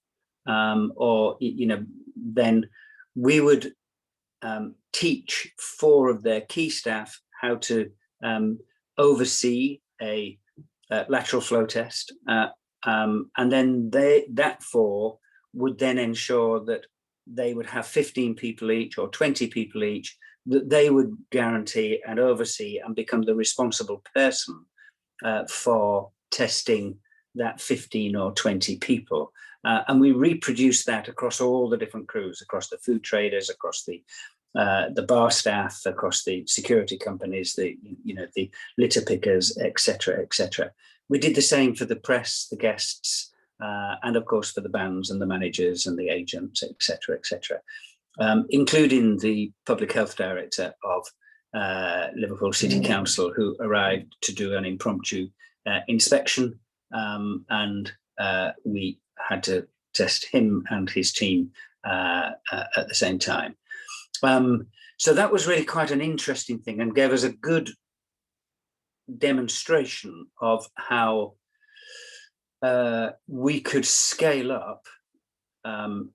or, then we would teach 4 of their key staff how to oversee a lateral flow test. And then that 4 would then ensure that they would have 15 people each or 20 people each that they would guarantee and oversee and become the responsible person for testing that 15 or 20 people. And we reproduce that across all the different crews, across the food traders, across the bar staff, across the security companies, the litter pickers, etc., etc. We did the same for the press, the guests, and of course for the bands and the managers and the agents, etc., etc., including the public health director of Liverpool City Council, who arrived to do an impromptu inspection, and we had to test him and his team at the same time. So that was really quite an interesting thing and gave us a good demonstration of how we could scale up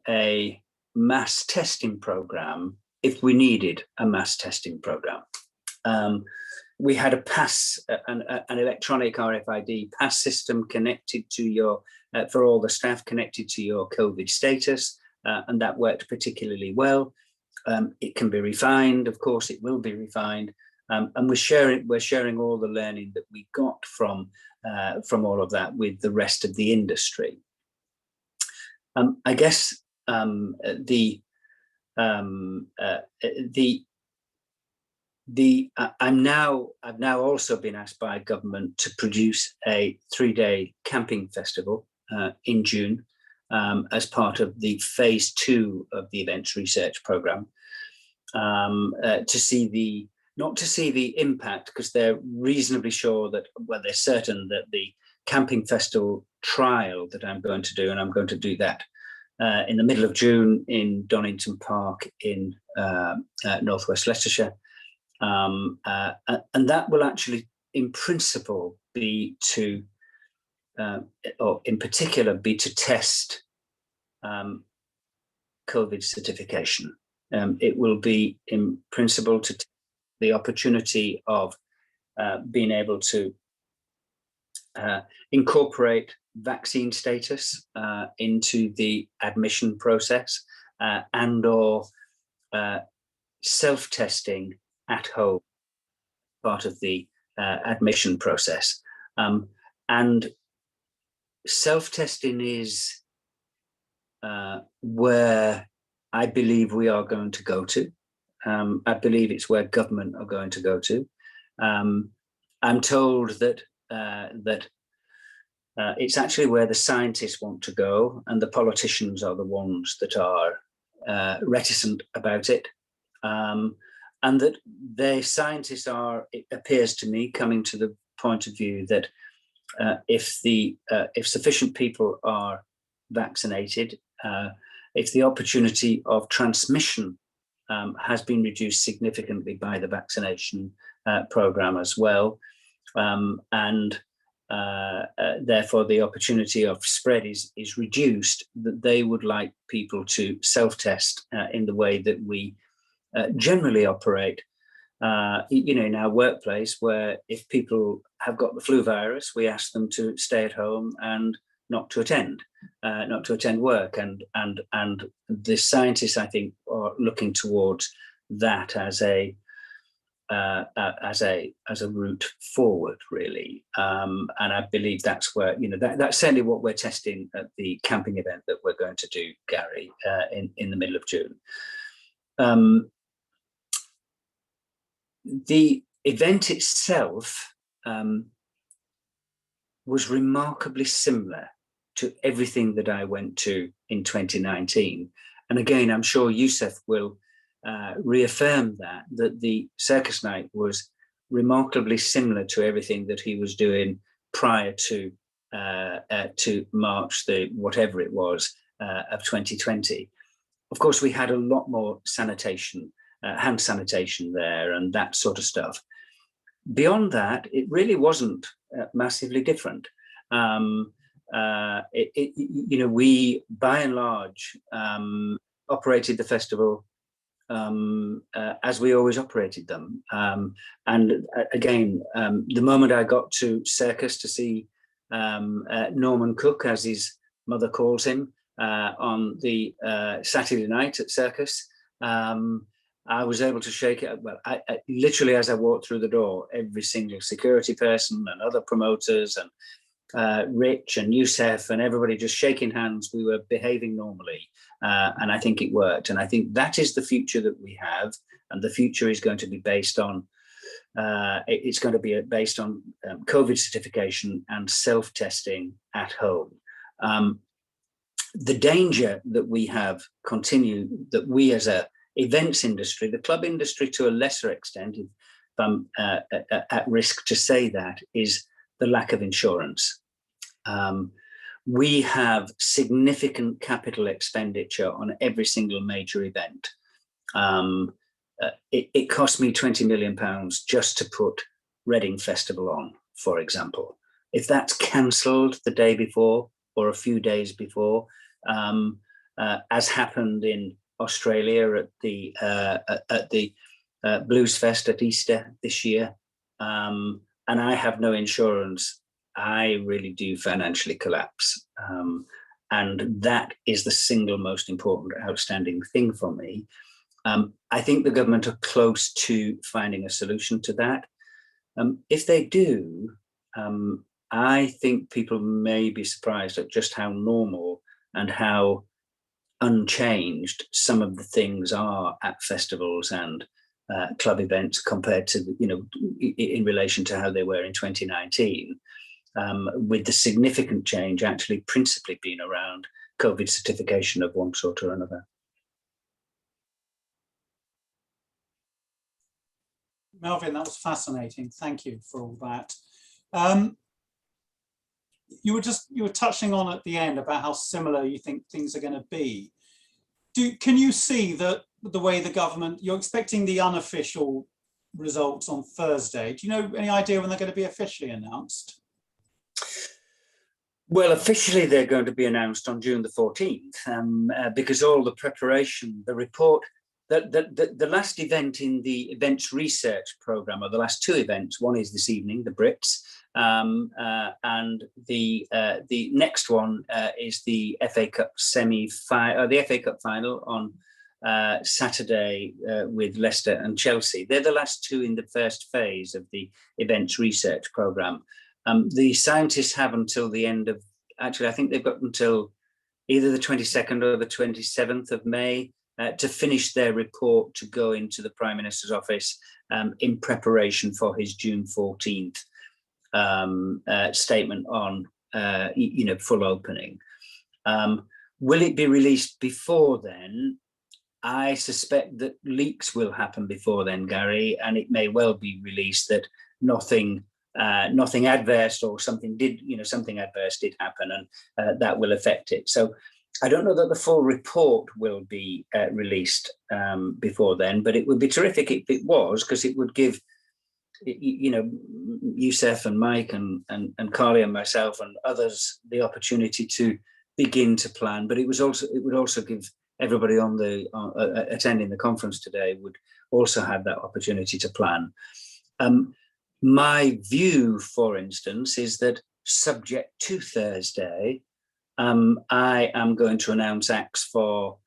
a mass testing program if we needed a mass testing program. We had a pass, an electronic RFID pass system connected to your, for all the staff, connected to your COVID status, and that worked particularly well. It can be refined, of course, it will be refined, and we're sharing all the learning that we got from all of that with the rest of the industry. I guess I've now also been asked by government to produce a 3-day camping festival in June as part of the phase 2 of the events research program, to see not to see the impact, because they're reasonably sure that, well, they're certain that the camping festival trial that I'm going to do, and I'm going to do that in the middle of June in Donington Park in northwest Leicestershire. And that will actually, in principle, be to, or in particular, be to test COVID certification. It will be, in principle, to the opportunity of being able to incorporate vaccine status into the admission process, and or self-testing at home, part of the admission process. And self-testing is where I believe we are going to go to. I believe it's where government are going to go to. I'm told that it's actually where the scientists want to go, and the politicians are the ones that are reticent about it. And that the scientists are, it appears to me, coming to the point of view that if sufficient people are vaccinated, if the opportunity of transmission has been reduced significantly by the vaccination program as well, and therefore the opportunity of spread is reduced, that they would like people to self-test in the way that we generally operate, in our workplace, where if people have got the flu virus, we ask them to stay at home and not to attend work, and the scientists, I think, are looking towards that as a route forward, really, and I believe that's where, that's certainly what we're testing at the camping event that we're going to do, Gary, in the middle of June. The event itself was remarkably similar to everything that I went to in 2019. And again, I'm sure Youssef will reaffirm that the circus night was remarkably similar to everything that he was doing prior to March, whatever it was, of 2020. Of course, we had a lot more sanitation, hand sanitation there and that sort of stuff. Beyond that, it really wasn't massively different. We, by and large, operated the festival as we always operated them. And again, the moment I got to Circus to see Norman Cook, as his mother calls him, on the Saturday night at Circus, I was able to shake it. Well, I literally, as I walked through the door, every single security person and other promoters and Rich and Youssef and everybody just shaking hands. We were behaving normally, and I think it worked. And I think that is the future that we have, and the future is going to be based on COVID certification and self-testing at home. The danger that we have continued, that we as a events industry, the club industry to a lesser extent, if I'm at risk to say that, is the lack of insurance. We have significant capital expenditure on every single major event. It cost me £20 million just to put Reading Festival on, for example. If that's cancelled the day before or a few days before, as happened in Australia at the Blues Fest at Easter this year, and I have no insurance, I really do financially collapse. And that is the single most important outstanding thing for me. I think the government are close to finding a solution to that. If they do, I think people may be surprised at just how normal and how unchanged some of the things are at festivals and club events compared to, in relation to how they were in 2019, with the significant change actually principally being around COVID certification of one sort or another. Melvin, that was fascinating. Thank you for all that. You were touching on at the end about how similar you think things are going to be. Can you see that the way the government, you're expecting the unofficial results on Thursday? Do you know any idea when they're going to be officially announced? Well, officially they're going to be announced on June the 14th, because all the preparation, the report, the last event in the events research program, or the last two events, one is this evening, the Brits, and the next one is the FA Cup the FA Cup final on Saturday with Leicester and Chelsea. They're the last two in the first phase of the events research program. The scientists have until the end of, actually, I think they've got until either the 22nd or the 27th of May to finish their report to go into the Prime Minister's office in preparation for his June 14th statement on, full opening. Will it be released before then? I suspect that leaks will happen before then, Gary, and it may well be released that nothing adverse or something adverse did happen, and that will affect it. So I don't know that the full report will be released before then, but it would be terrific if it was, because it would give, Youssef and Mike and Carly and myself and others the opportunity to begin to plan. But it would also give everybody attending the conference today would also have that opportunity to plan. My view, for instance, is that subject to Thursday, I am going to announce acts for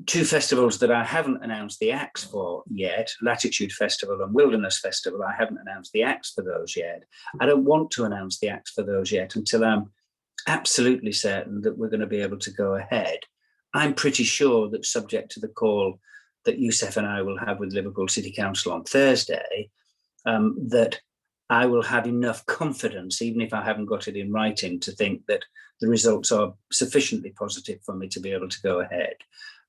two festivals that I haven't announced the acts for yet, Latitude Festival and Wilderness Festival. I haven't announced the acts for those yet. I don't want to announce the acts for those yet until I'm absolutely certain that we're going to be able to go ahead. I'm pretty sure that, subject to the call that Youssef and I will have with Liverpool City Council on Thursday, that I will have enough confidence, even if I haven't got it in writing, to think that the results are sufficiently positive for me to be able to go ahead.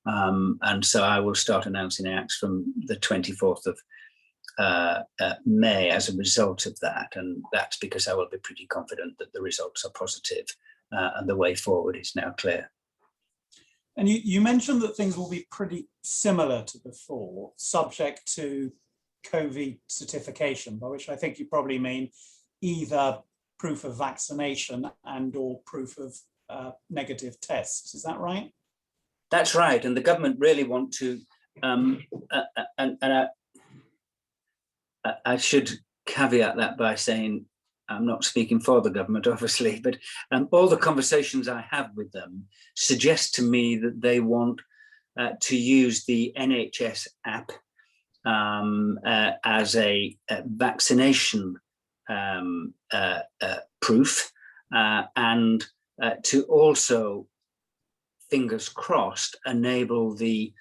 And so I will start announcing acts from the 24th May as a result of that, and that's because I will be pretty confident that the results are positive and the way forward is now clear. And you mentioned that things will be pretty similar to before, subject to COVID certification, by which I think you probably mean either proof of vaccination and or proof of negative tests. Is that right? That's right, and the government really want to, I should caveat that by saying I'm not speaking for the government, obviously, but all the conversations I have with them suggest to me that they want to use the NHS app as a vaccination proof, and to also, fingers crossed, enable the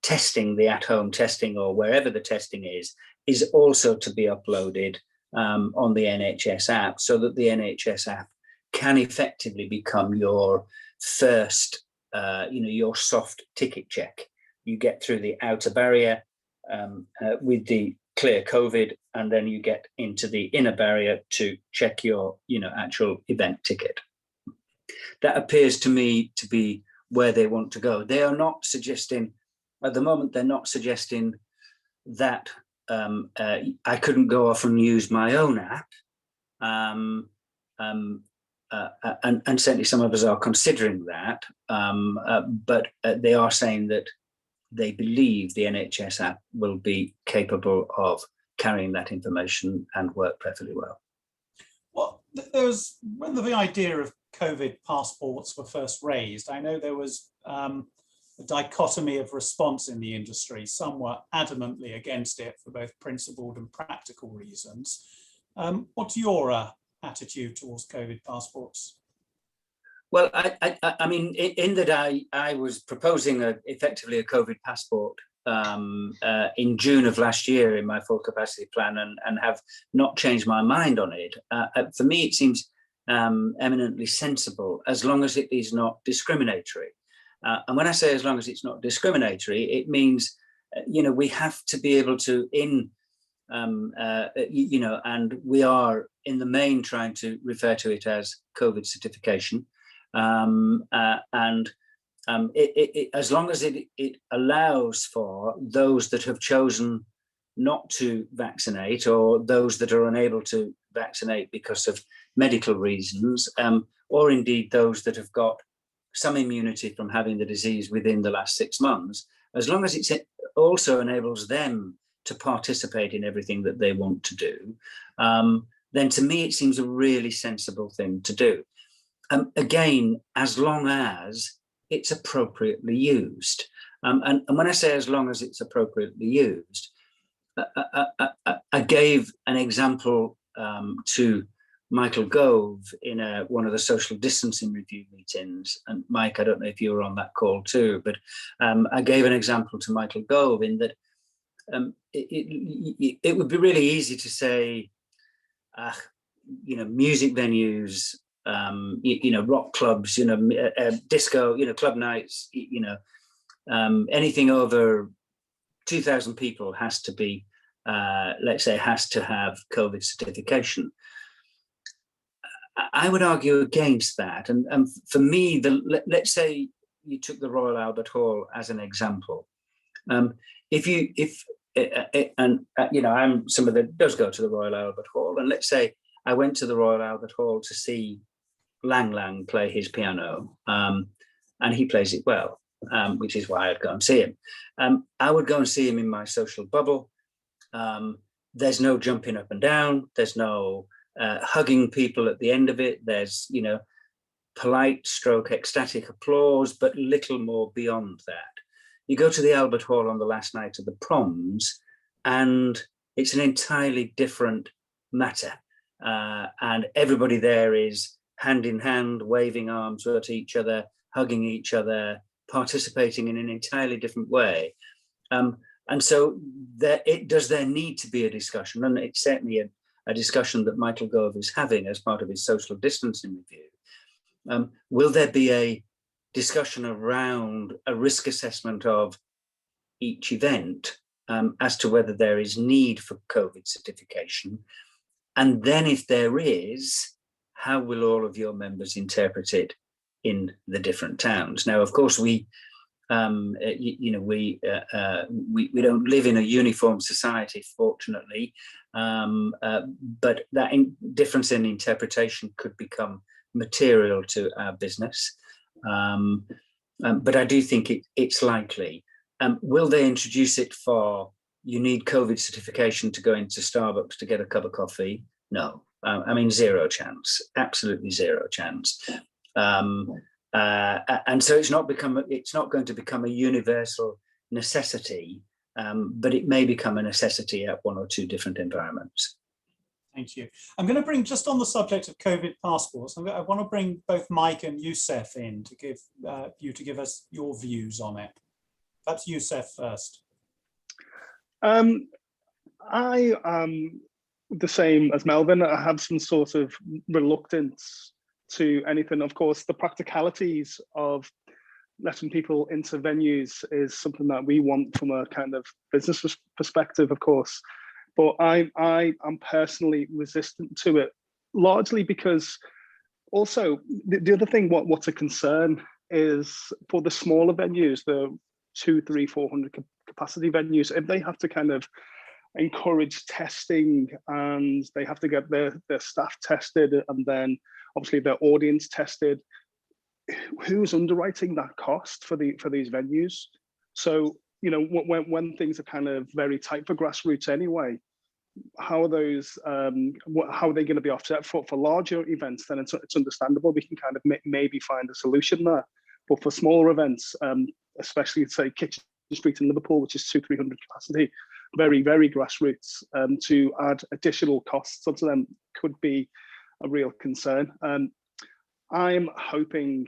testing, the at-home testing, or wherever the testing is also to be uploaded on the NHS app, so that the NHS app can effectively become your first, your soft ticket check. You get through the outer barrier with the clear COVID, and then you get into the inner barrier to check your, actual event ticket. That appears to me to be where they want to go. They are not suggesting, at the moment, they're not suggesting that I couldn't go off and use my own app. And certainly some of us are considering that, but they are saying that they believe the NHS app will be capable of carrying that information and work perfectly well. Well, there was, when the idea of COVID passports were first raised, I know there was a dichotomy of response in the industry. Some were adamantly against it for both principled and practical reasons. What's your attitude towards COVID passports? Well, I mean, in that I was proposing effectively a COVID passport in June of last year in my full capacity plan, and have not changed my mind on it. For me, it seems eminently sensible, as long as it is not discriminatory. And when I say as long as it's not discriminatory, it means, we have to be able to, and we are in the main trying to refer to it as COVID certification. As long as it allows for those that have chosen not to vaccinate, or those that are unable to vaccinate because of medical reasons, or indeed those that have got some immunity from having the disease within the last 6 months, as long as it also enables them to participate in everything that they want to do, then to me it seems a really sensible thing to do. Again, as long as it's appropriately used. And when I say as long as it's appropriately used, I gave an example to Michael Gove in one of the social distancing review meetings. And Mike, I don't know if you were on that call too, but I gave an example to Michael Gove in that it would be really easy to say, music venues, rock clubs, disco, club nights, anything over 2,000 people has to be, let's say, has to have COVID certification. I would argue against that. And for me, let's say you took the Royal Albert Hall as an example. I'm somebody that does go to the Royal Albert Hall, and let's say I went to the Royal Albert Hall to see Lang Lang play his piano, and he plays it well, which is why I'd go and see him. I would go and see him in my social bubble. There's no jumping up and down. There's no hugging people at the end of it. There's, polite stroke ecstatic applause, but little more beyond that. You go to the Albert Hall on the last night of the proms, and it's an entirely different matter. And everybody there is hand in hand, waving arms at each other, hugging each other, participating in an entirely different way. And so there need to be a discussion, and it's certainly a discussion that Michael Gove is having as part of his social distancing review. Will there be a discussion around a risk assessment of each event as to whether there is need for COVID certification. And then if there is, how will all of your members interpret it in the different towns? Now, of course, we don't live in a uniform society, fortunately, but that difference in interpretation could become material to our business. But I do think it's likely. Will they introduce it for, you need COVID certification to go into Starbucks to get a cup of coffee? No, I mean, zero chance, absolutely zero chance. And so it's not going to become a universal necessity, but it may become a necessity at one or two different environments. Thank you. I'm going to bring, just on the subject of COVID passports, I want to bring both Mike and Youssef in to give you to give us your views on it. Perhaps Youssef first. I am the same as Melvin. I have some sort of reluctance to anything. Of course, the practicalities of letting people into venues is something that we want from a kind of business perspective, of course. But I am personally resistant to it, largely because also the other thing, what's a concern is for the smaller venues, the 200, 300, 400 capacity venues, if they have to kind of encourage testing and they have to get their staff tested and then obviously their audience tested, who's underwriting that cost for these venues? So, you know, when things are kind of very tight for grassroots anyway, how are those? How are they going to be offset for larger events? Then it's understandable. We can kind of maybe find a solution there. But for smaller events, especially say Kitchen Street in Liverpool, which is 200-300 capacity, very, very grassroots, to add additional costs onto them could be a real concern. I'm hoping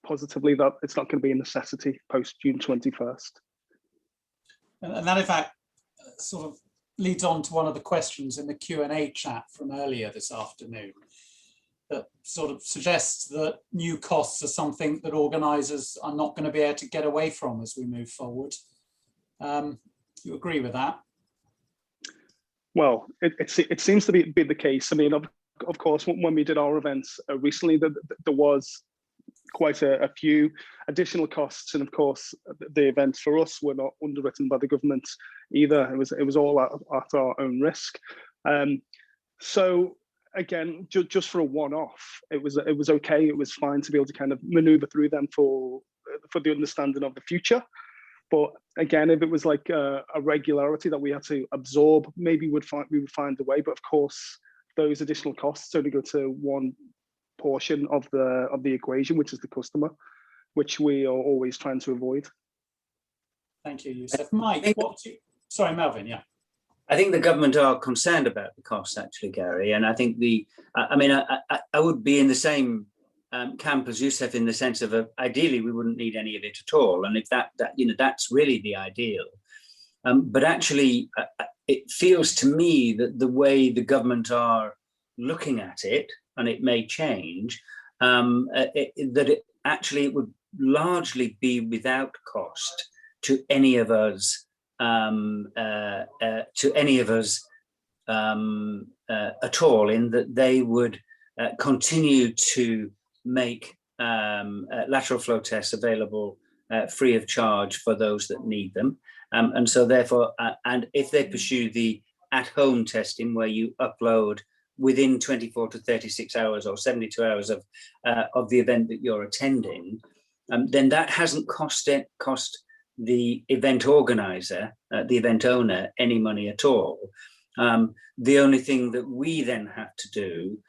positively that it's not going to be a necessity post June 21st. And that, in fact, sort of leads on to one of the questions in the Q&A chat from earlier this afternoon, that sort of suggests that new costs are something that organisers are not going to be able to get away from as we move forward. You agree with that? Well, it seems to be the case. I mean, of course, when we did our events recently, there was quite a few additional costs, and of course, the events for us were not underwritten by the government either. It was all at our own risk. So again, just for a one-off, it was okay. It was fine to be able to kind of maneuver through them for the understanding of the future. But again, if it was like a regularity that we had to absorb, maybe we would find a way. But of course, those additional costs only go to one portion of the equation, which is the customer, which we are always trying to avoid. Thank you, Youssef. Mike, sorry, Melvin, yeah. I think the government are concerned about the costs, actually, Gary, and I think I would be in the same camp as Youssef in the sense of ideally we wouldn't need any of it at all, and if that's really the ideal. But actually, it feels to me that the way the government are looking at it, and it may change, that it would largely be without cost to any of us, at all, in that they would continue to make lateral flow tests available free of charge for those that need them. And so therefore, and if they pursue the at-home testing where you upload within 24 to 36 hours or 72 hours of the event that you're attending, then that hasn't cost the event organizer, the event owner, any money at all. The only thing that we then have to do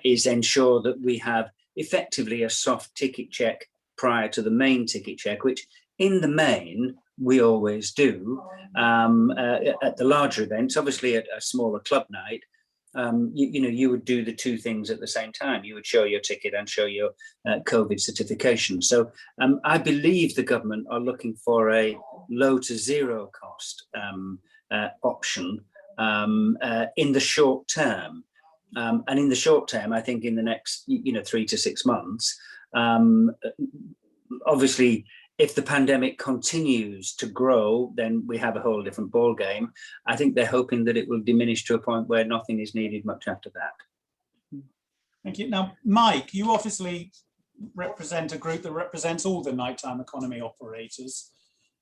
is ensure that we have effectively a soft ticket check prior to the main ticket check, which in the main we always do at the larger events. Obviously at a smaller club night, you would do the two things at the same time. You would show your ticket and show your COVID certification. So I believe the government are looking for a low to zero cost option in the short term. And in the short term, I think in the next 3 to 6 months, obviously if the pandemic continues to grow, then we have a whole different ball game. I think they're hoping that it will diminish to a point where nothing is needed much after that. Thank you. Now, Mike, you obviously represent a group that represents all the nighttime economy operators,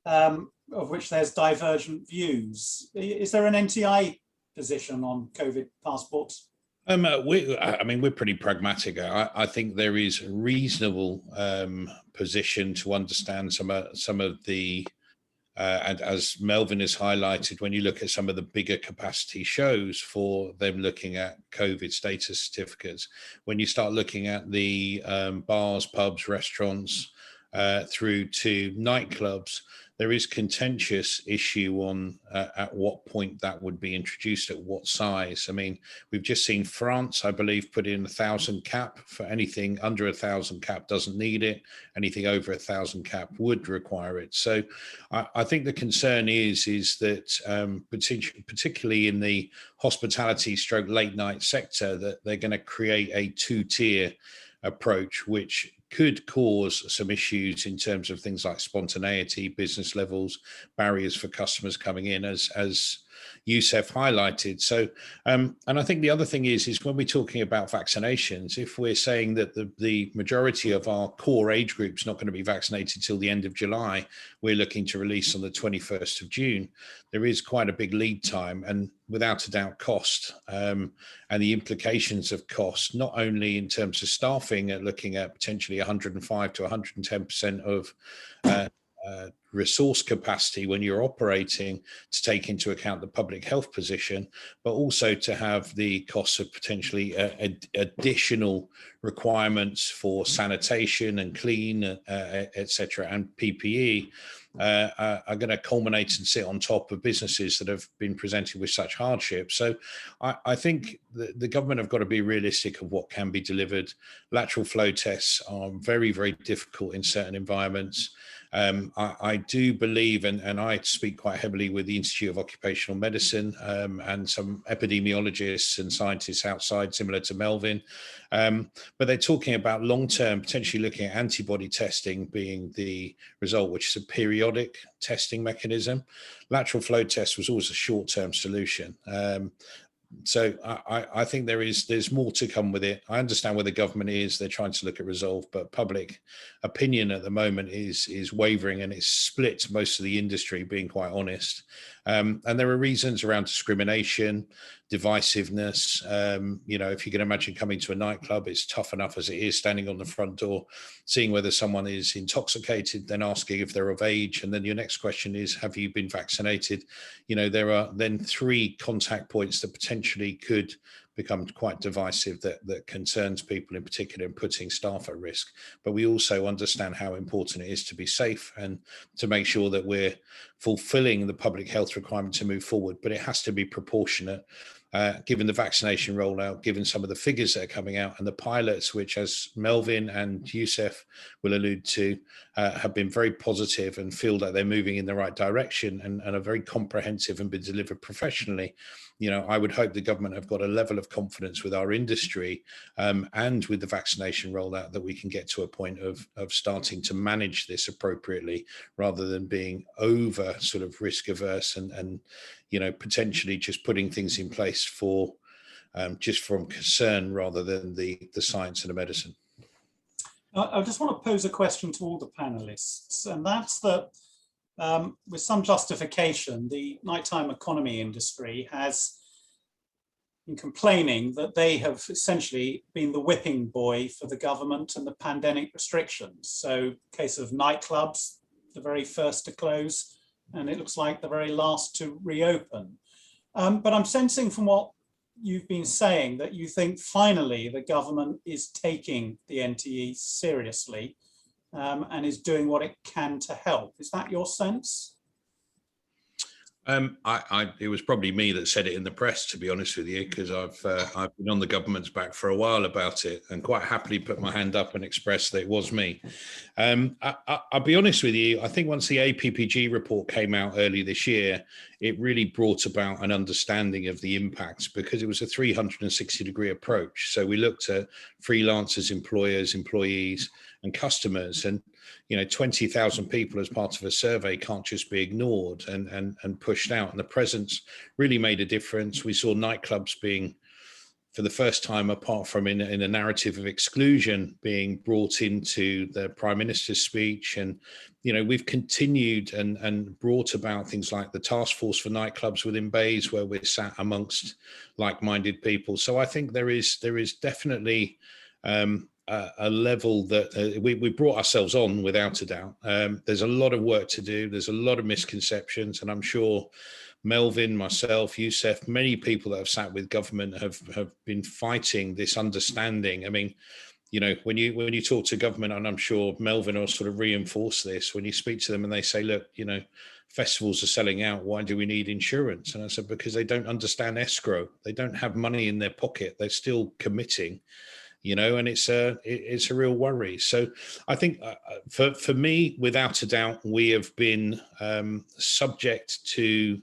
of which there's divergent views. Is there an NTI position on COVID passports? I mean, we're pretty pragmatic. I think there is a reasonable position to understand some of the, and as Melvin has highlighted, when you look at some of the bigger capacity shows for them looking at COVID status certificates, when you start looking at the bars, pubs, restaurants, through to nightclubs, there is contentious issue on at what point that would be introduced, at what size. I mean, we've just seen France, I believe, put in 1,000 cap. For anything under 1,000 cap doesn't need it. Anything over 1,000 cap would require it. So I think the concern is that particularly in the hospitality stroke late night sector, that they're going to create a two-tier approach, which could cause some issues in terms of things like spontaneity, business levels, barriers for customers coming in, as Youssef highlighted. So, and I think the other thing is when we're talking about vaccinations, if we're saying that the majority of our core age group is not going to be vaccinated till the end of July, we're looking to release on the 21st of June, there is quite a big lead time and without a doubt cost, and the implications of cost, not only in terms of staffing, looking at potentially 105 to 110% of resource capacity when you're operating to take into account the public health position, but also to have the costs of potentially additional requirements for sanitation and clean, etc., and PPE are going to culminate and sit on top of businesses that have been presented with such hardship. So I think the government have got to be realistic of what can be delivered. Lateral flow tests are very, very difficult in certain environments. I do believe, and I speak quite heavily with the Institute of Occupational Medicine and some epidemiologists and scientists outside, similar to Melvin, but they're talking about long-term, potentially looking at antibody testing being the result, which is a periodic testing mechanism. Lateral flow test was always a short-term solution. So I think there's more to come with it. I understand where the government is. They're trying to look at resolve, but public opinion at the moment is wavering, and it's split most of the industry, being quite honest. And there are reasons around discrimination, divisiveness. If you can imagine coming to a nightclub, it's tough enough as it is, standing on the front door, seeing whether someone is intoxicated, then asking if they're of age. And then your next question is, have you been vaccinated? There are then 3 contact points that potentially could become quite divisive, that concerns people in particular, and putting staff at risk. But we also understand how important it is to be safe and to make sure that we're fulfilling the public health requirement to move forward. But it has to be proportionate, given the vaccination rollout, given some of the figures that are coming out, and the pilots, which, as Melvin and Youssef will allude to, have been very positive and feel that they're moving in the right direction and are very comprehensive and been delivered professionally. I would hope the government have got a level of confidence with our industry and with the vaccination rollout that we can get to a point of starting to manage this appropriately, rather than being over sort of risk averse and potentially just putting things in place for just from concern rather than the science and the medicine. I just want to pose a question to all the panelists, and that's that with some justification, the nighttime economy industry has been complaining that they have essentially been the whipping boy for the government and the pandemic restrictions. So, case of nightclubs, the very first to close, and it looks like the very last to reopen. But I'm sensing from what you've been saying that you think finally the government is taking the NTE seriously and is doing what it can to help. Is that your sense? It was probably me that said it in the press, to be honest with you, because I've been on the government's back for a while about it, and quite happily put my hand up and expressed that it was me. I'll be honest with you, I think once the APPG report came out early this year, it really brought about an understanding of the impacts, because it was a 360-degree approach. So we looked at freelancers, employers, employees, and customers, and 20,000 people as part of a survey can't just be ignored and pushed out. And the presence really made a difference. We saw nightclubs being, for the first time, apart from in a narrative of exclusion, being brought into the Prime Minister's speech. And we've continued and brought about things like the task force for nightclubs within Bays, where we're sat amongst like-minded people. So I think there is definitely a level that we brought ourselves on, without a doubt. There's a lot of work to do. There's a lot of misconceptions, and I'm sure Melvin, myself, Youssef, many people that have sat with government have been fighting this understanding. I mean, when you talk to government, and I'm sure Melvin will sort of reinforce this, when you speak to them and they say, look, festivals are selling out, why do we need insurance? And I said, because they don't understand escrow. They don't have money in their pocket. They're still committing, and it's a real worry. So I think for me, without a doubt, we have been subject to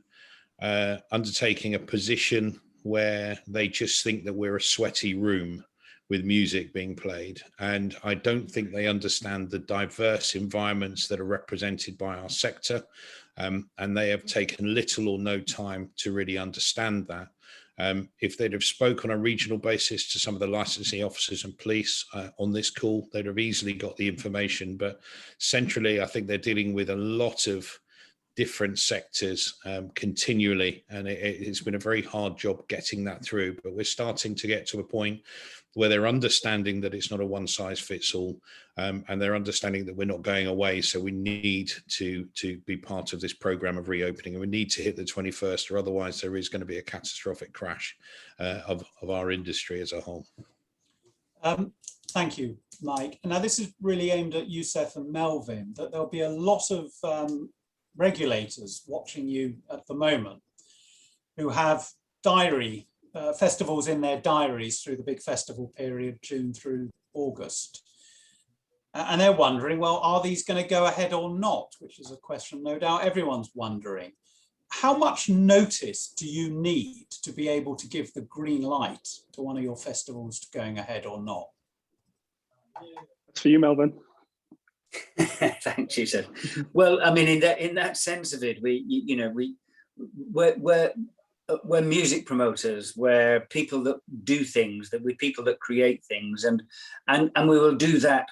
undertaking a position where they just think that we're a sweaty room with music being played. And I don't think they understand the diverse environments that are represented by our sector. And they have taken little or no time to really understand that. If they'd have spoken on a regional basis to some of the licensing officers and police on this call, they'd have easily got the information. But centrally, I think they're dealing with a lot of different sectors continually, and it's been a very hard job getting that through. But we're starting to get to a point where they're understanding that it's not a one size fits all, and they're understanding that we're not going away. So we need to be part of this program of reopening, and we need to hit the 21st, or otherwise there is going to be a catastrophic crash of our industry as a whole. Thank you, Mike. Now this is really aimed at Youssef and Melvin, that there'll be a lot of regulators watching you at the moment who have festivals in their diaries through the big festival period, June through August. And they're wondering, well, are these going to go ahead or not? Which is a question no doubt everyone's wondering. How much notice do you need to be able to give the green light to one of your festivals to going ahead or not? That's for you, Melvin. Thanks, Youssef. Well, I mean, in that sense of it, we're music promoters, we're people that do things, that we're people that create things, and we will do that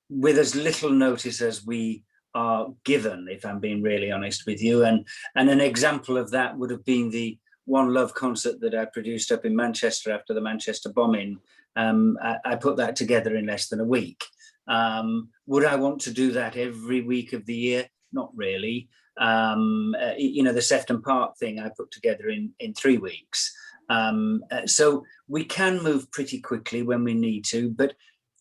with as little notice as we are given, if I'm being really honest with you. And an example of that would have been the One Love concert that I produced up in Manchester after the Manchester bombing. I put that together in less than a week. Would I want to do that every week of the year? Not really. The Sefton Park thing I put together in 3 weeks. So we can move pretty quickly when we need to, but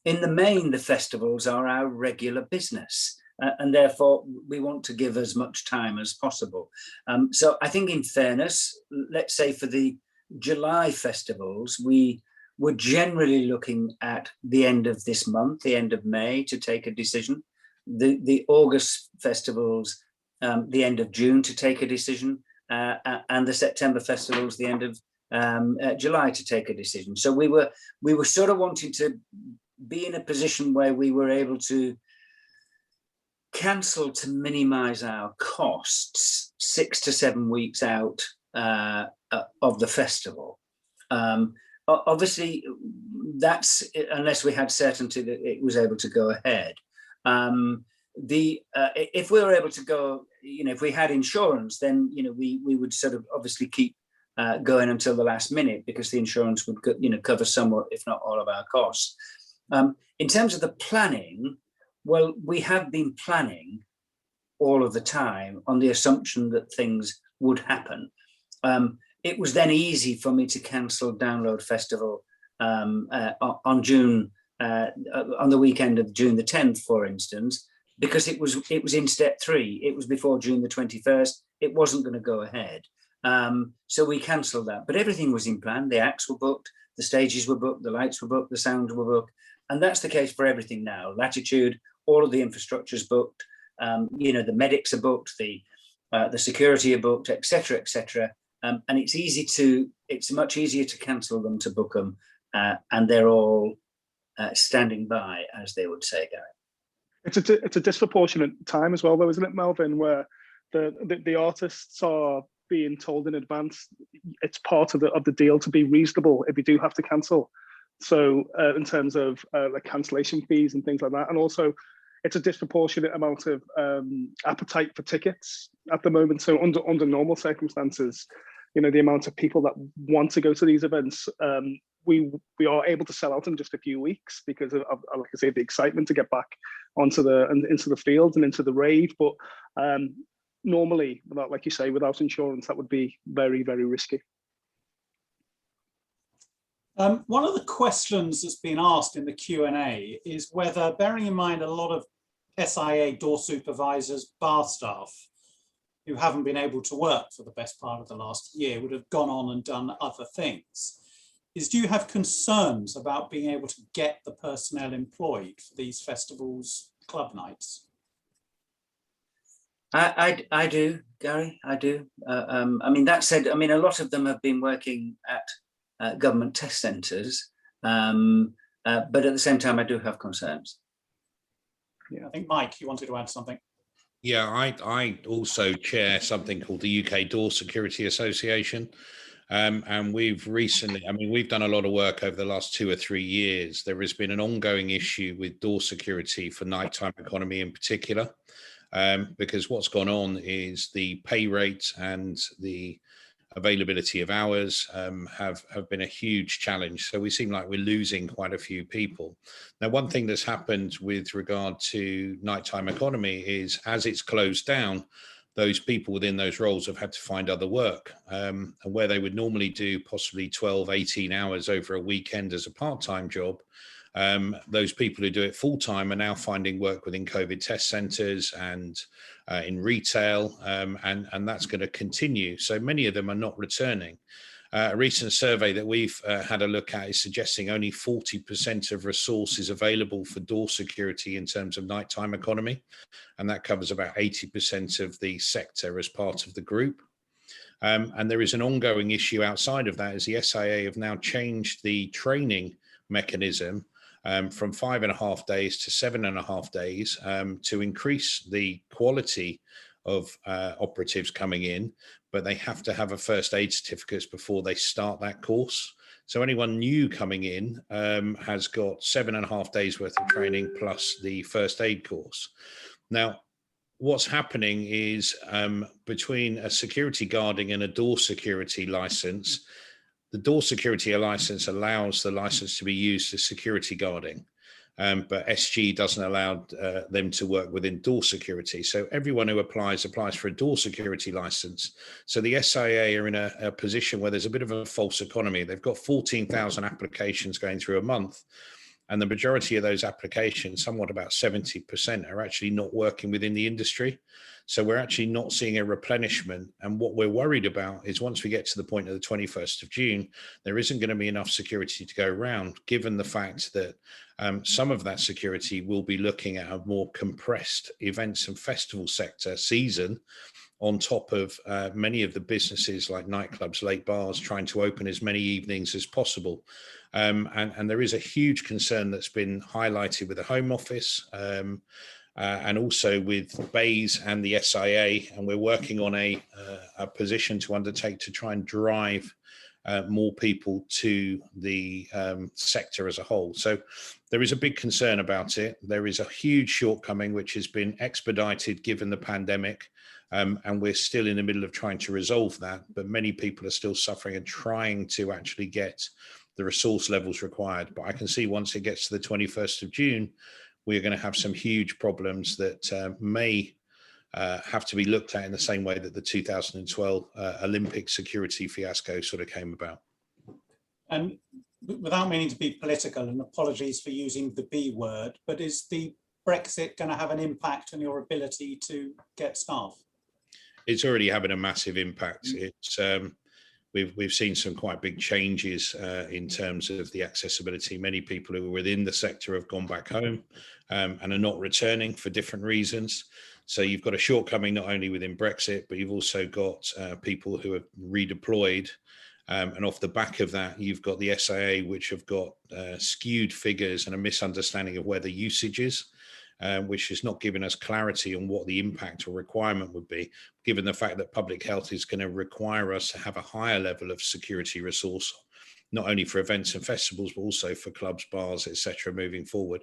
in the main, the festivals are our regular business. And therefore we want to give as much time as possible. So I think in fairness, let's say for the July festivals, we're generally looking at the end of this month, the end of May, to take a decision. The August festivals, the end of June to take a decision, and the September festivals, the end of July to take a decision. So we were sort of wanting to be in a position where we were able to cancel to minimize our costs 6 to 7 weeks out of the festival. Obviously, that's unless we had certainty that it was able to go ahead. If we were able to go, if we had insurance, then we would sort of obviously keep going until the last minute, because the insurance would cover somewhat, if not all, of our costs. In terms of the planning, well, we have been planning all of the time on the assumption that things would happen. It was then easy for me to cancel Download Festival on the weekend of June the 10th, for instance, because it was in step 3. It was before June the 21st. It wasn't going to go ahead. So we cancelled that. But everything was in plan. The acts were booked, the stages were booked, the lights were booked, the sound were booked. And that's the case for everything now. Latitude, all of the infrastructure's booked. The medics are booked, the the security are booked, etc., etc. And it's much easier to cancel them to book them, and they're all standing by, as they would say, Gary. It's a disproportionate time as well, though, isn't it, Melvin, where the artists are being told in advance it's part of the deal to be reasonable if you do have to cancel. So in terms of like cancellation fees and things like that, and also it's a disproportionate amount of appetite for tickets at the moment. So under normal circumstances, you know, the amount of people that want to go to these events, we are able to sell out in just a few weeks because of, like I say, the excitement to get back into the fields and into the rave. But normally, without, like you say, without insurance, that would be very, very risky. One of the questions that's been asked in the Q&A is whether, bearing in mind a lot of SIA door supervisors, bar staff, who haven't been able to work for the best part of the last year, would have gone on and done other things, do you have concerns about being able to get the personnel employed for these festivals, club nights? I do, Gary, I do. I mean, that said, I mean, a lot of them have been working at government test centres, but at the same time, I do have concerns. Yeah, I think, Mike, you wanted to add something. Yeah, I also chair something called the UK Door Security Association. And we've recently, I mean, we've done a lot of work over the last 2 or 3 years. There has been an ongoing issue with door security for nighttime economy in particular, because what's gone on is the pay rates and the availability of hours have been a huge challenge. So we seem like we're losing quite a few people. Now, one thing that's happened with regard to nighttime economy is as it's closed down, those people within those roles have had to find other work, and where they would normally do possibly 12, 18 hours over a weekend as a part-time job, those people who do it full-time are now finding work within COVID test centres and in retail, and that's going to continue. So many of them are not returning. A recent survey that we've had a look at is suggesting only 40% of resources available for door security in terms of nighttime economy, and that covers about 80% of the sector as part of the group. And there is an ongoing issue outside of that, as the SIA have now changed the training mechanism from 5.5 days to 7.5 days to increase the quality of operatives coming in, but they have to have a first aid certificate before they start that course. So anyone new coming in has got 7.5 days worth of training plus the first aid course. Now, what's happening is between a security guarding and a door security license, the door security license allows the license to be used as security guarding. But SG doesn't allow them to work within door security. So everyone who applies for a door security license. So the SIA are in a position where there's a bit of a false economy. They've got 14,000 applications going through a month. And the majority of those applications, somewhat about 70%, are actually not working within the industry. So we're actually not seeing a replenishment. And what we're worried about is once we get to the point of the 21st of June, there isn't going to be enough security to go around, given the fact that some of that security will be looking at a more compressed events and festival sector season, on top of many of the businesses like nightclubs, late bars, trying to open as many evenings as possible. And there is a huge concern that's been highlighted with the Home Office and also with BAYS and the SIA. And we're working on a position to undertake to try and drive more people to the sector as a whole. So there is a big concern about it. There is a huge shortcoming which has been expedited given the pandemic. And we're still in the middle of trying to resolve that, but many people are still suffering and trying to actually get the resource levels required. But I can see once it gets to the 21st of June, we're going to have some huge problems that may have to be looked at in the same way that the 2012 Olympic security fiasco sort of came about. And without meaning to be political, and apologies for using the B word, but is the Brexit going to have an impact on your ability to get staff? It's already having a massive impact. It's we've seen some quite big changes in terms of the accessibility. Many people who were within the sector have gone back home and are not returning for different reasons. So you've got a shortcoming not only within Brexit, but you've also got people who have redeployed. And off the back of that, you've got the SIA, which have got skewed figures and a misunderstanding of where the usage is, which is not giving us clarity on what the impact or requirement would be, given the fact that public health is going to require us to have a higher level of security resource, not only for events and festivals, but also for clubs, bars, etc. moving forward.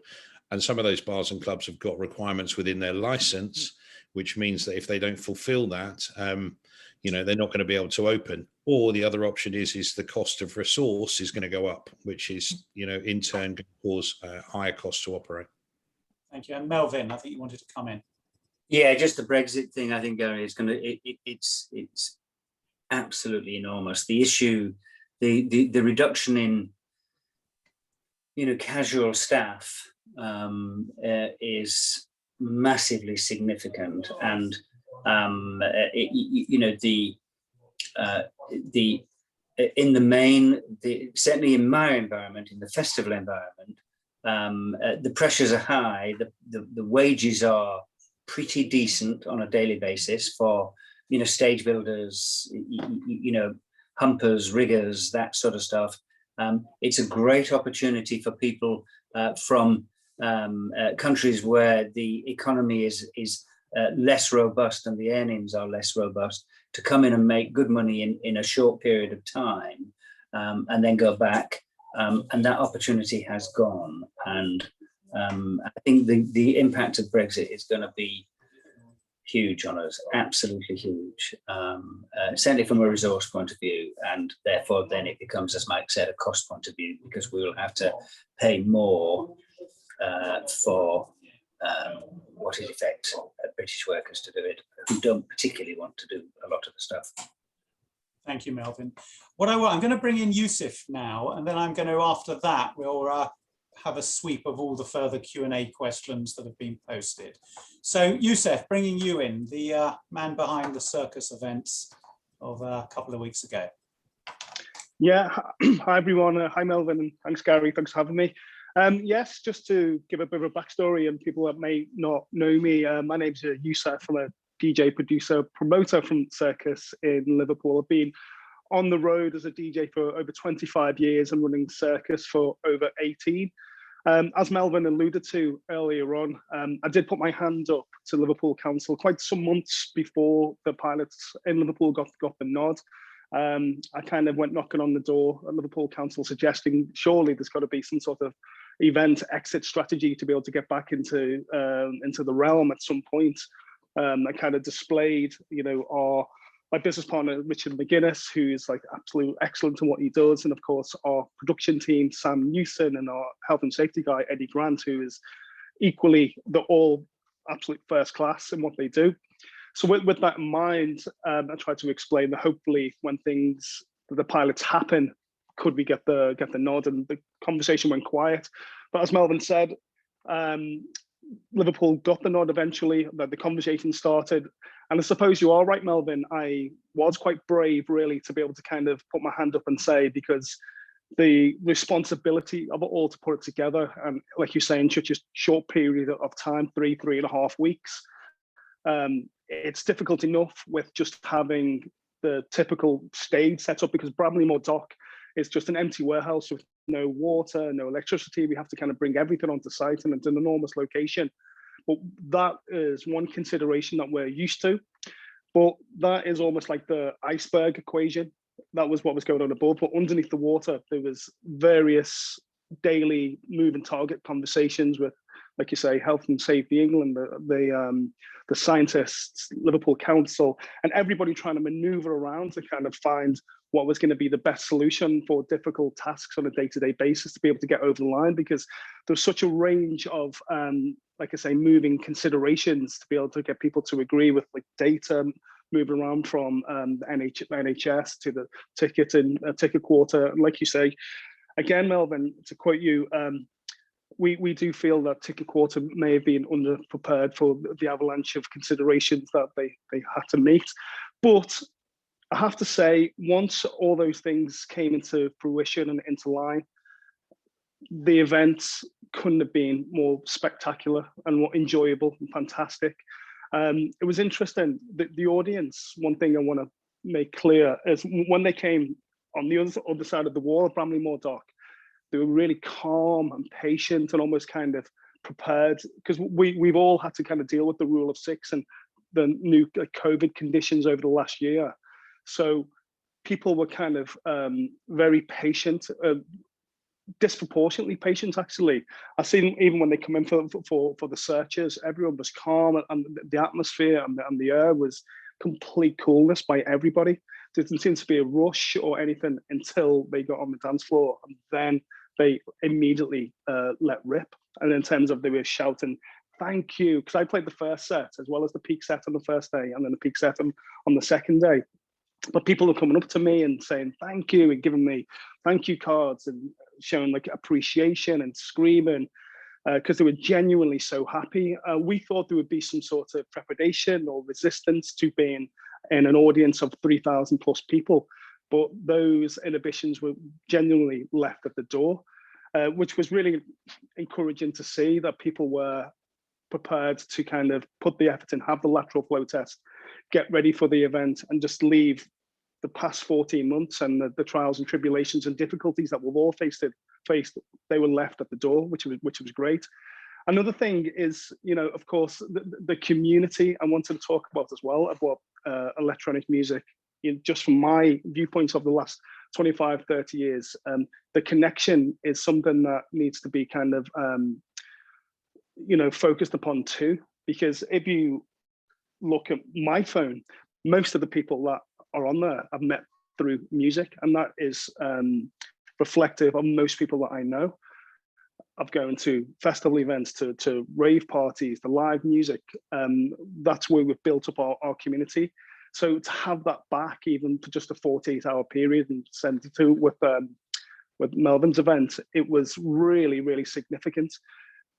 And some of those bars and clubs have got requirements within their license, which means that if they don't fulfill that, they're not going to be able to open. Or the other option is the cost of resource is going to go up, which is, in turn, going to cause higher costs to operate. Thank you. And Melvin, I think you wanted to come in. Yeah, just the Brexit thing, I think, Gary, is it's absolutely enormous. The issue, the reduction in, casual staff is massively significant. And, in the main, certainly in my environment, in the festival environment, the pressures are high. The wages are pretty decent on a daily basis for stage builders, humpers, riggers, that sort of stuff. It's a great opportunity for people from countries where the economy is less robust and the earnings are less robust to come in and make good money in a short period of time, and then go back. And that opportunity has gone. And I think the impact of Brexit is going to be huge on us, absolutely huge, certainly from a resource point of view. And therefore, then it becomes, as Mike said, a cost point of view, because we will have to pay more for what in effect British workers to do it, who don't particularly want to do a lot of the stuff. Thank you, Melvin. I'm going to bring in Yusuf now, and then I'm going to, after that, we'll have a sweep of all the further Q&A questions that have been posted. So Yusuf, bringing you in, the man behind the circus events of a couple of weeks ago. Yeah, hi everyone. Hi Melvin, and thanks Gary, thanks for having me. Yes, just to give a bit of a backstory and people that may not know me, my name's Yusuf. I'm a DJ, producer, promoter from Circus in Liverpool. I've been on the road as a DJ for over 25 years and running Circus for over 18. As Melvin alluded to earlier on, I did put my hand up to Liverpool Council quite some months before the pilots in Liverpool got the nod. I kind of went knocking on the door at Liverpool Council suggesting surely there's got to be some sort of event exit strategy to be able to get back into the realm at some point. I kind of displayed, my business partner, Richard McGuinness, who is like absolutely excellent in what he does. And of course, our production team, Sam Newson, and our health and safety guy, Eddie Grant, who is equally, they're all absolute first class in what they do. So with that in mind, I tried to explain that hopefully when the pilots happen, could we get the nod? And the conversation went quiet. But as Melvin said, Liverpool got the nod eventually, that the conversation started. And I suppose you are right, Melvin. I was quite brave, really, to be able to kind of put my hand up and say, because the responsibility of it all to put it together, and like you say, in such a short period of time, 3.5 weeks, it's difficult enough with just having the typical stage set up, because Bramley-Moore Dock is just an empty warehouse with no water, no electricity. We have to kind of bring everything onto site, and it's an enormous location. But that is one consideration that we're used to. But that is almost like the iceberg equation. That was what was going on above. But underneath the water, there was various daily moving target conversations with, like you say, Health and Safety England, the scientists, Liverpool Council, and everybody trying to maneuver around to kind of find what was going to be the best solution for difficult tasks on a day-to-day basis to be able to get over the line, because there's such a range of, like I say, moving considerations to be able to get people to agree with, like data moving around from the NHS to the ticket quarter. Like you say, again, Melvin, to quote you, we do feel that ticket quarter may have been underprepared for the avalanche of considerations that they had to meet. But I have to say, once all those things came into fruition and into line, the event couldn't have been more spectacular and more enjoyable and fantastic. It was interesting that the audience, one thing I want to make clear is when they came on the other side of the wall of Bramley Moor Dock, they were really calm and patient and almost kind of prepared, because we've all had to kind of deal with the rule of 6 and the new COVID conditions over the last year. So people were kind of very patient, disproportionately patient, actually. I see even when they come in for the searches, everyone was calm, and the atmosphere and the air was complete coolness by everybody. There didn't seem to be a rush or anything until they got on the dance floor, and then they immediately let rip. And in terms of, they were shouting, "Thank you," because I played the first set as well as the peak set on the first day and then the peak set on the second day. But people were coming up to me and saying "thank you" and giving me thank you cards and showing like appreciation and screaming, because they were genuinely so happy. We thought there would be some sort of trepidation or resistance to being in an audience of 3,000 plus people, but those inhibitions were genuinely left at the door, which was really encouraging to see that people were prepared to kind of put the effort in, have the lateral flow test, get ready for the event, and just leave the past 14 months and the trials and tribulations and difficulties that we've all faced, they were left at the door, which was great. Another thing is, you know, of course, the community I wanted to talk about as well, about electronic music. Just from my viewpoints of the last 25, 30 years, the connection is something that needs to be kind of, you know, focused upon too. Because if you look at my phone, most of the people that are on there I've met through music, and that is reflective of most people that I know. I've gone to festival events, to rave parties, to live music. That's where we've built up our community. So to have that back, even for just a 48-hour period, and 72 with Melvin's event, it was really, really significant.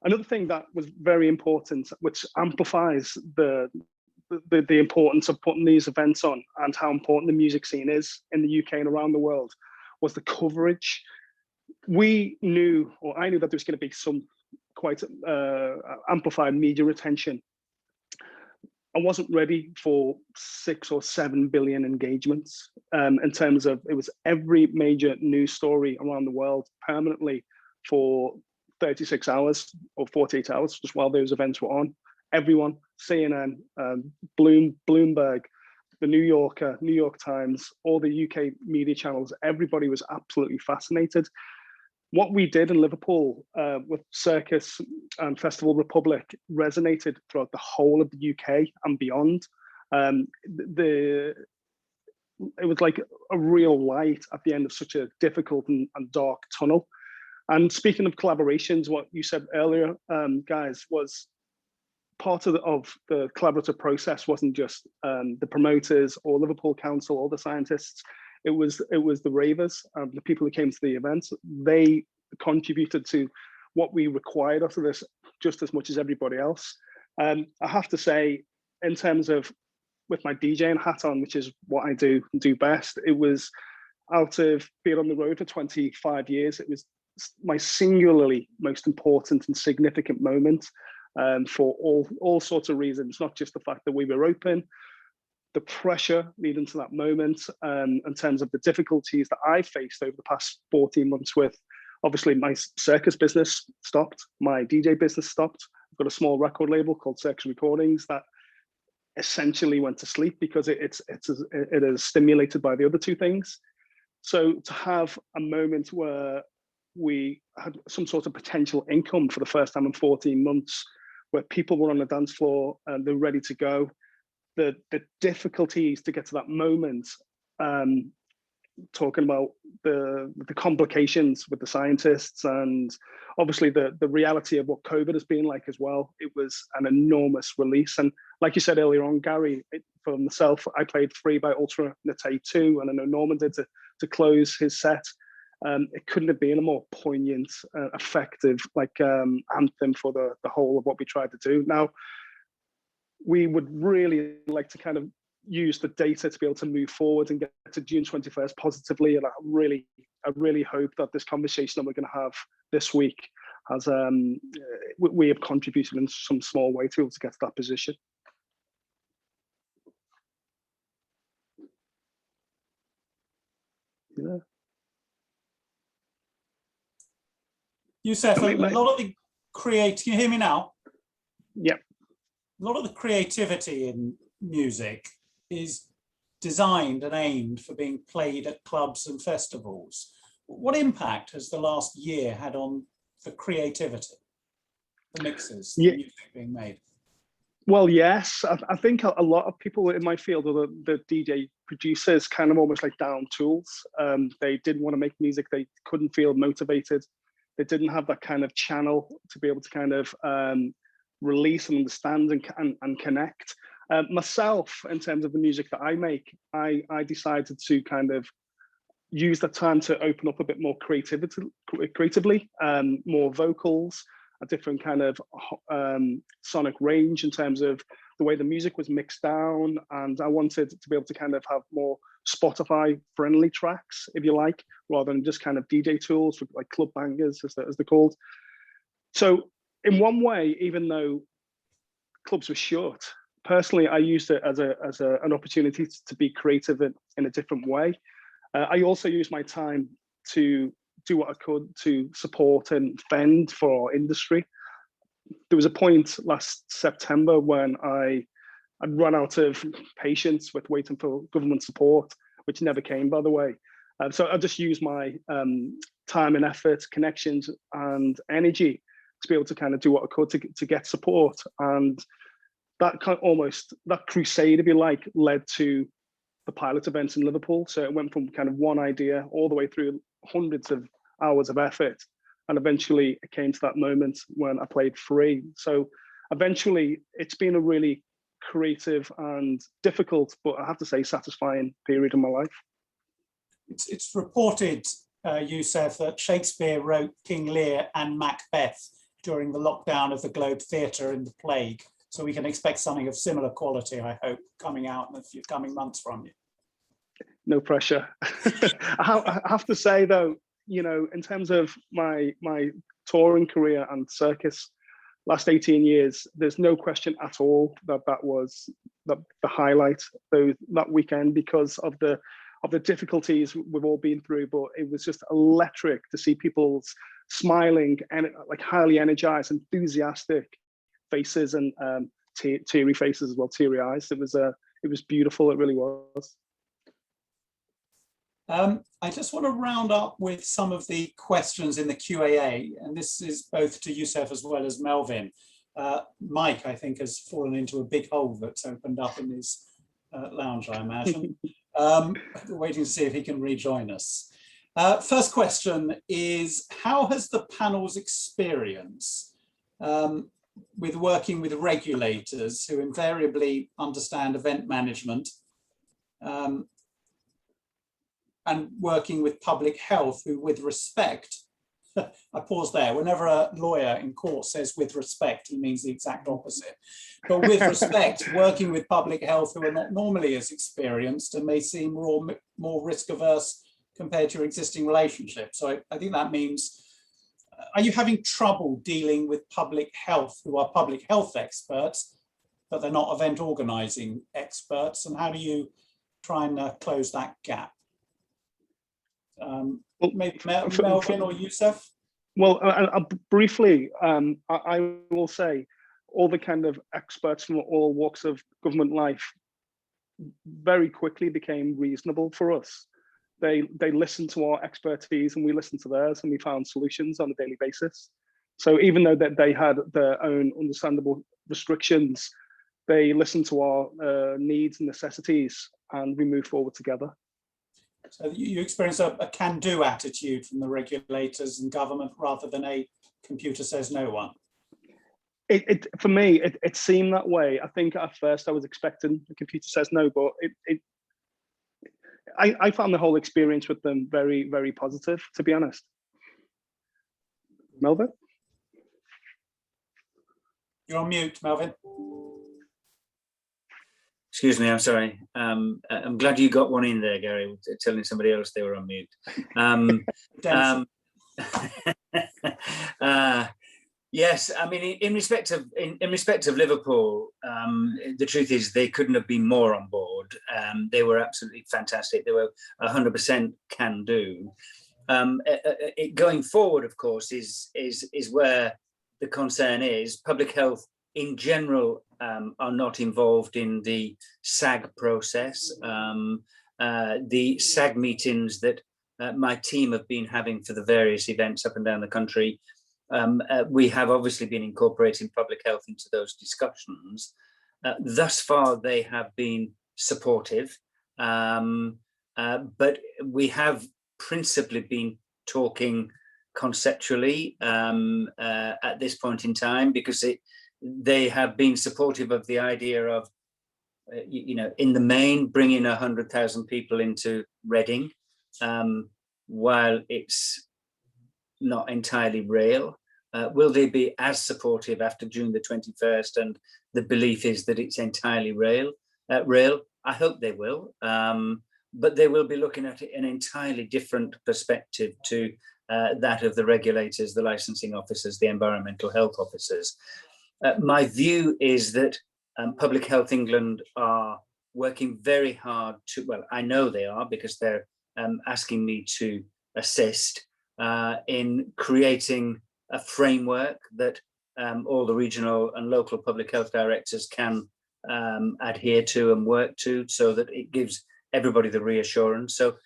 Another thing that was very important, which amplifies the importance of putting these events on and how important the music scene is in the UK and around the world, was the coverage. We knew, or I knew, that there was going to be some quite amplified media attention. I wasn't ready for 6 or 7 billion engagements in terms of, it was every major news story around the world permanently for 36 hours or 48 hours, just while those events were on. Everyone, CNN, Bloomberg, the New Yorker, New York Times, all the UK media channels, everybody was absolutely fascinated. What we did in Liverpool with Circus and Festival Republic resonated throughout the whole of the UK and beyond. It was like a real light at the end of such a difficult and dark tunnel. And speaking of collaborations, what you said earlier, guys, was part of the collaborative process wasn't just the promoters or Liverpool Council or the scientists. It was the ravers, the people who came to the event. They contributed to what we required out of this just as much as everybody else. I have to say, in terms of with my DJing hat on, which is what I do best, it was, out of being on the road for 25 years, it was my singularly most important and significant moment, for all sorts of reasons, not just the fact that we were open, the pressure leading to that moment, in terms of the difficulties that I faced over the past 14 months with, obviously my circus business stopped, my DJ business stopped. I've got a small record label called Circus Recordings that essentially went to sleep because it is stimulated by the other two things. So to have a moment where we had some sort of potential income for the first time in 14 months, where people were on the dance floor and they're ready to go, the difficulties to get to that moment, talking about the complications with the scientists, and obviously the reality of what COVID has been like as well. It was an enormous release. And like you said earlier on, Gary, for myself, I played Free by Ultra Nate 2, and I know Norman did to close his set. It couldn't have been a more poignant, effective anthem for the whole of what we tried to do. Now, we would really like to kind of use the data to be able to move forward and get to June 21st positively. And I really hope that this conversation that we're going to have this week has, we have contributed in some small way to be able to get to that position. there. Youssef, a lot of the can you hear me now? Yep. A lot of the creativity in music is designed and aimed for being played at clubs and festivals. What impact has the last year had on the creativity, the mixes, the music being made? Well, yes, I think a lot of people in my field, or the DJ producers, kind of almost like down tools. They didn't want to make music. They couldn't feel motivated. They didn't have that kind of channel to be able to kind of release and understand and connect. Myself, in terms of the music that I make, I decided to kind of use the time to open up a bit more creatively, more vocals, a different kind of sonic range in terms of the way the music was mixed down. And I wanted to be able to kind of have more Spotify friendly tracks, if you like, rather than just kind of DJ tools like club bangers, as they're called. So in one way, even though clubs were shut, personally, I used it as an opportunity to be creative in a different way. I also used my time to do what I could to support and fend for our industry. There was a point last September when I'd run out of patience with waiting for government support, which never came, by the way. So I just used my time and effort, connections and energy to be able to kind of do what I could to get support. And that that crusade, if you like, led to the pilot events in Liverpool. So it went from kind of one idea all the way through hundreds of hours of effort. And eventually it came to that moment when I played free. So eventually it's been a really creative and difficult, but I have to say satisfying period in my life. It's reported, Youssef, that Shakespeare wrote King Lear and Macbeth during the lockdown of the Globe Theatre in the plague. So we can expect something of similar quality, I hope, coming out in a few coming months from you. No pressure. I have to say, though, you know, in terms of my touring career and circus, last 18 years, there's no question at all that was the highlight that weekend, because of the difficulties we've all been through. But it was just electric to see people's smiling and like highly energized, enthusiastic faces and teary faces as well, teary eyes. It was beautiful. It really was. I just want to round up with some of the questions in the Q&A, and this is both to Youssef as well as Melvin. Mike, I think, has fallen into a big hole that's opened up in his lounge, I imagine. Waiting to see if he can rejoin us. First question is, how has the panel's experience with working with regulators who invariably understand event management and working with public health who, with respect, I pause there, whenever a lawyer in court says with respect, he means the exact opposite. But with respect, working with public health who are not normally as experienced and may seem more risk averse compared to your existing relationships. So I think that means, are you having trouble dealing with public health who are public health experts, but they're not event organizing experts? And how do you try and close that gap? Maybe Melvin or Youssef? Well, briefly, I will say all the kind of experts from all walks of government life very quickly became reasonable for us. They listened to our expertise and we listened to theirs, and we found solutions on a daily basis. So even though that they had their own understandable restrictions, they listened to our needs and necessities, and we moved forward together. So you experience a can-do attitude from the regulators and government rather than a computer says no one. For me, it seemed that way. I think at first I was expecting the computer says no, but I found the whole experience with them very, very positive, to be honest. Melvin? You're on mute, Melvin. Excuse me, I'm sorry. I'm glad you got one in there, Gary, telling somebody else they were on mute. Yes, I mean, in respect of Liverpool, the truth is they couldn't have been more on board. They were absolutely fantastic. They were 100% can do. Going forward, of course, is where the concern is. Public health in general are not involved in the SAG process. The SAG meetings that my team have been having for the various events up and down the country, we have obviously been incorporating public health into those discussions. Thus far, they have been supportive, but we have principally been talking conceptually at this point in time, because they have been supportive of the idea of, in the main, bringing 100,000 people into Reading, while it's not entirely real. Will they be as supportive after June the 21st? And the belief is that it's entirely real. I hope they will, but they will be looking at it in an entirely different perspective to that of the regulators, the licensing officers, the environmental health officers. My view is that Public Health England are working very hard to, well, I know they are, because they're asking me to assist in creating a framework that all the regional and local public health directors can adhere to and work to, so that it gives everybody the reassurance. So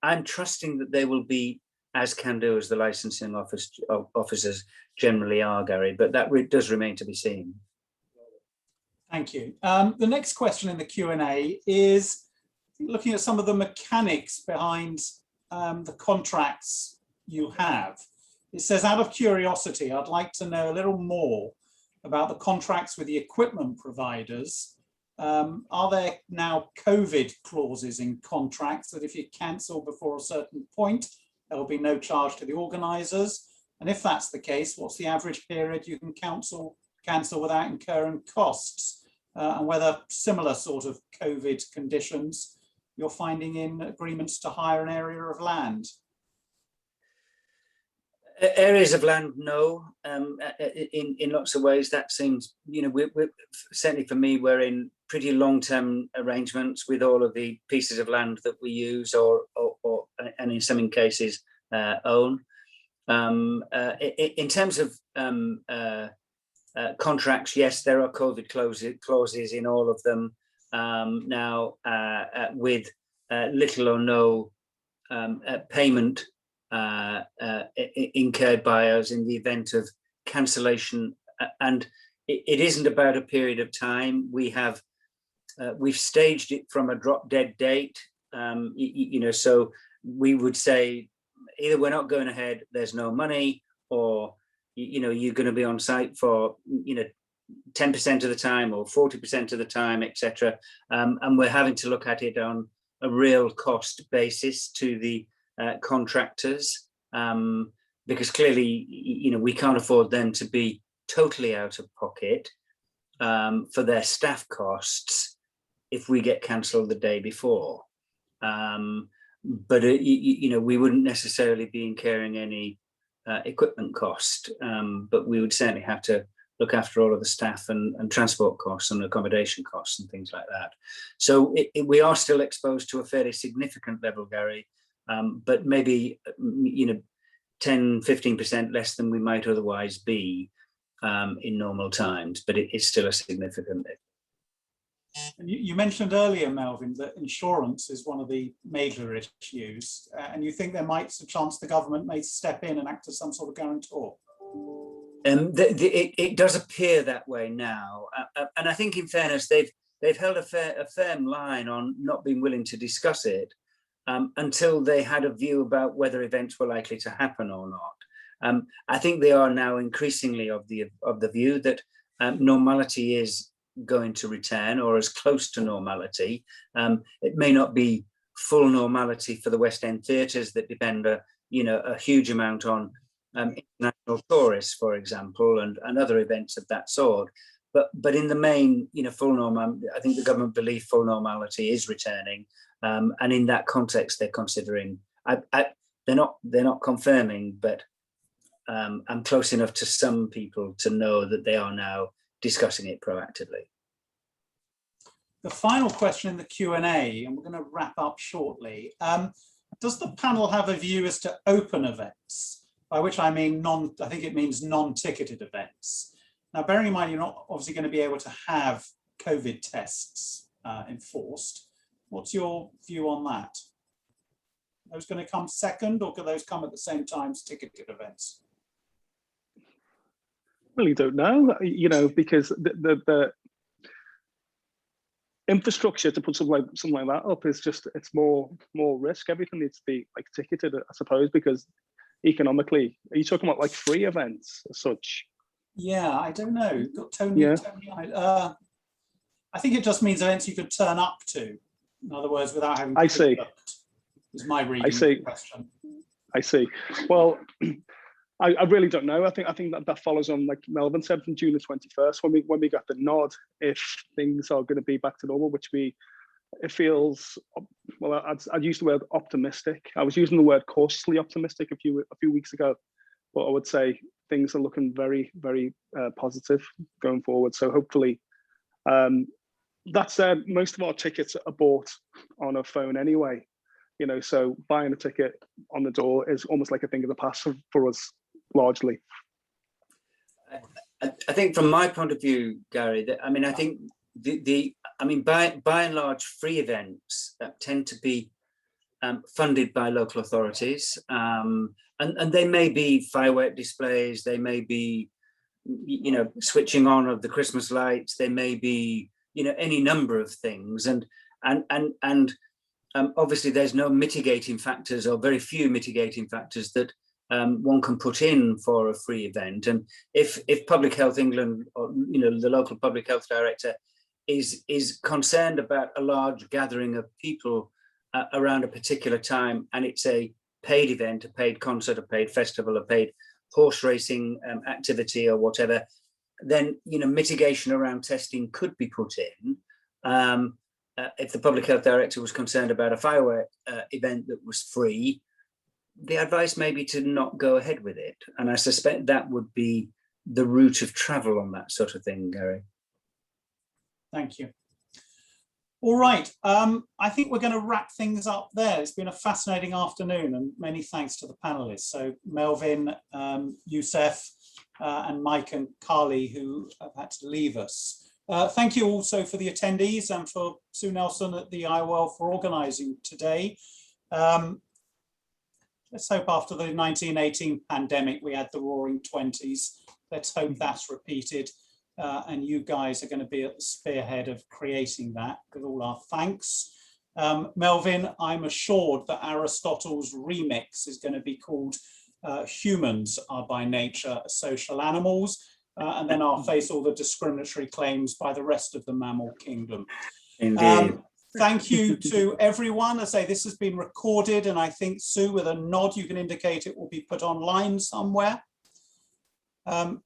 I'm trusting that they will be as can do as the licensing officers generally are, Gary, but that does remain to be seen. Thank you. The next question in the Q&A is looking at some of the mechanics behind the contracts you have. It says, out of curiosity, I'd like to know a little more about the contracts with the equipment providers. Are there now COVID clauses in contracts that if you cancel before a certain point, there will be no charge to the organisers? And if that's the case, what's the average period you can cancel without incurring costs? And whether similar sort of COVID conditions you're finding in agreements to hire an area of land? Areas of land, no. In lots of ways, that seems, we're certainly for me, we're in pretty long-term arrangements with all of the pieces of land that we use, or and in some cases own. In terms of contracts, yes, there are COVID clauses in all of them now, with little or no payment incurred by us in the event of cancellation. And it isn't about a period of time. We've staged it from a drop dead date. So we would say either we're not going ahead, there's no money, or you're going to be on site for 10% of the time or 40% of the time, etc. And we're having to look at it on a real cost basis to the contractors, because clearly, we can't afford them to be totally out of pocket for their staff costs if we get cancelled the day before. But we wouldn't necessarily be incurring any equipment cost, but we would certainly have to look after all of the staff and transport costs and accommodation costs and things like that. So we are still exposed to a fairly significant level, Gary, but maybe 10-15% less than we might otherwise be in normal times, but it's still a significant level. And you mentioned earlier, Melvin, that insurance is one of the major issues, and you think there might be a chance the government may step in and act as some sort of guarantor. It does appear that way now, and I think, in fairness, they've held a firm line on not being willing to discuss it until they had a view about whether events were likely to happen or not. I think they are now increasingly of the view that normality is going to return, or as close to normality. It may not be full normality for the West End theatres that depend a huge amount on international tourists, for example, and other events of that sort. But in the main, full normal, I think the government believe full normality is returning, and in that context, they're considering. They're not confirming, but I'm close enough to some people to know that they are now discussing it proactively. The final question in the Q&A, and we're going to wrap up shortly. Does the panel have a view as to open events? By which I mean I think it means non-ticketed events. Now, bearing in mind, you're not obviously going to be able to have COVID tests enforced. What's your view on that? Are those going to come second, or can those come at the same time as ticketed events? Really don't know, because the infrastructure to put something like that up is just, it's more risk. Everything needs to be like ticketed, I suppose, because economically, are you talking about like free events as such? Yeah, I don't know. You've got Tony. Yeah. I think it just means events you could turn up to. In other words, without having to I see. booked, is my reading I see. of the question. I see. Well, I really don't know. I think that follows on, like Melvin said, from June the 21st, when we got the nod, if things are going to be back to normal, which it feels, well, I'd use the word optimistic. I was using the word cautiously optimistic a few weeks ago, but I would say things are looking very, very positive going forward. So hopefully, that said, most of our tickets are bought on a phone anyway, so buying a ticket on the door is almost like a thing of the past for us, largely. I think from my point of view, Gary, I think by and large, free events tend to be funded by local authorities, and they may be firework displays, they may be, switching on of the Christmas lights, they may be, any number of things, and obviously there's no mitigating factors, or very few mitigating factors that one can put in for a free event. And if Public Health England, or the local public health director, is concerned about a large gathering of people around a particular time, and it's a paid event, a paid concert, a paid festival, a paid horse racing activity, or whatever, then mitigation around testing could be put in. If the public health director was concerned about a firework event that was free, the advice may be to not go ahead with it. And I suspect that would be the route of travel on that sort of thing, Gary. Thank you. All right, I think we're going to wrap things up there. It's been a fascinating afternoon, and many thanks to the panelists. So Melvin, Youssef, and Mike and Carly, who have had to leave us. Thank you also for the attendees, and for Sue Nelson at the IOL for organising today. Let's hope after the 1918 pandemic, we had the roaring 20s. Let's hope that's repeated. And you guys are going to be at the spearhead of creating that, with all our thanks. Melvin, I'm assured that Aristotle's remix is going to be called Humans Are by Nature Social Animals, and then I'll face all the discriminatory claims by the rest of the mammal kingdom. Indeed. Thank you to everyone. I say this has been recorded, and I think, Sue, with a nod, you can indicate it will be put online somewhere.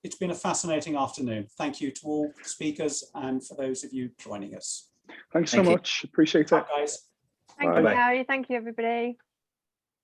It's been a fascinating afternoon. Thank you to all speakers, and for those of you joining us. Thanks so much. Appreciate it. Bye, guys. Thank you, Gary. Thank you, everybody.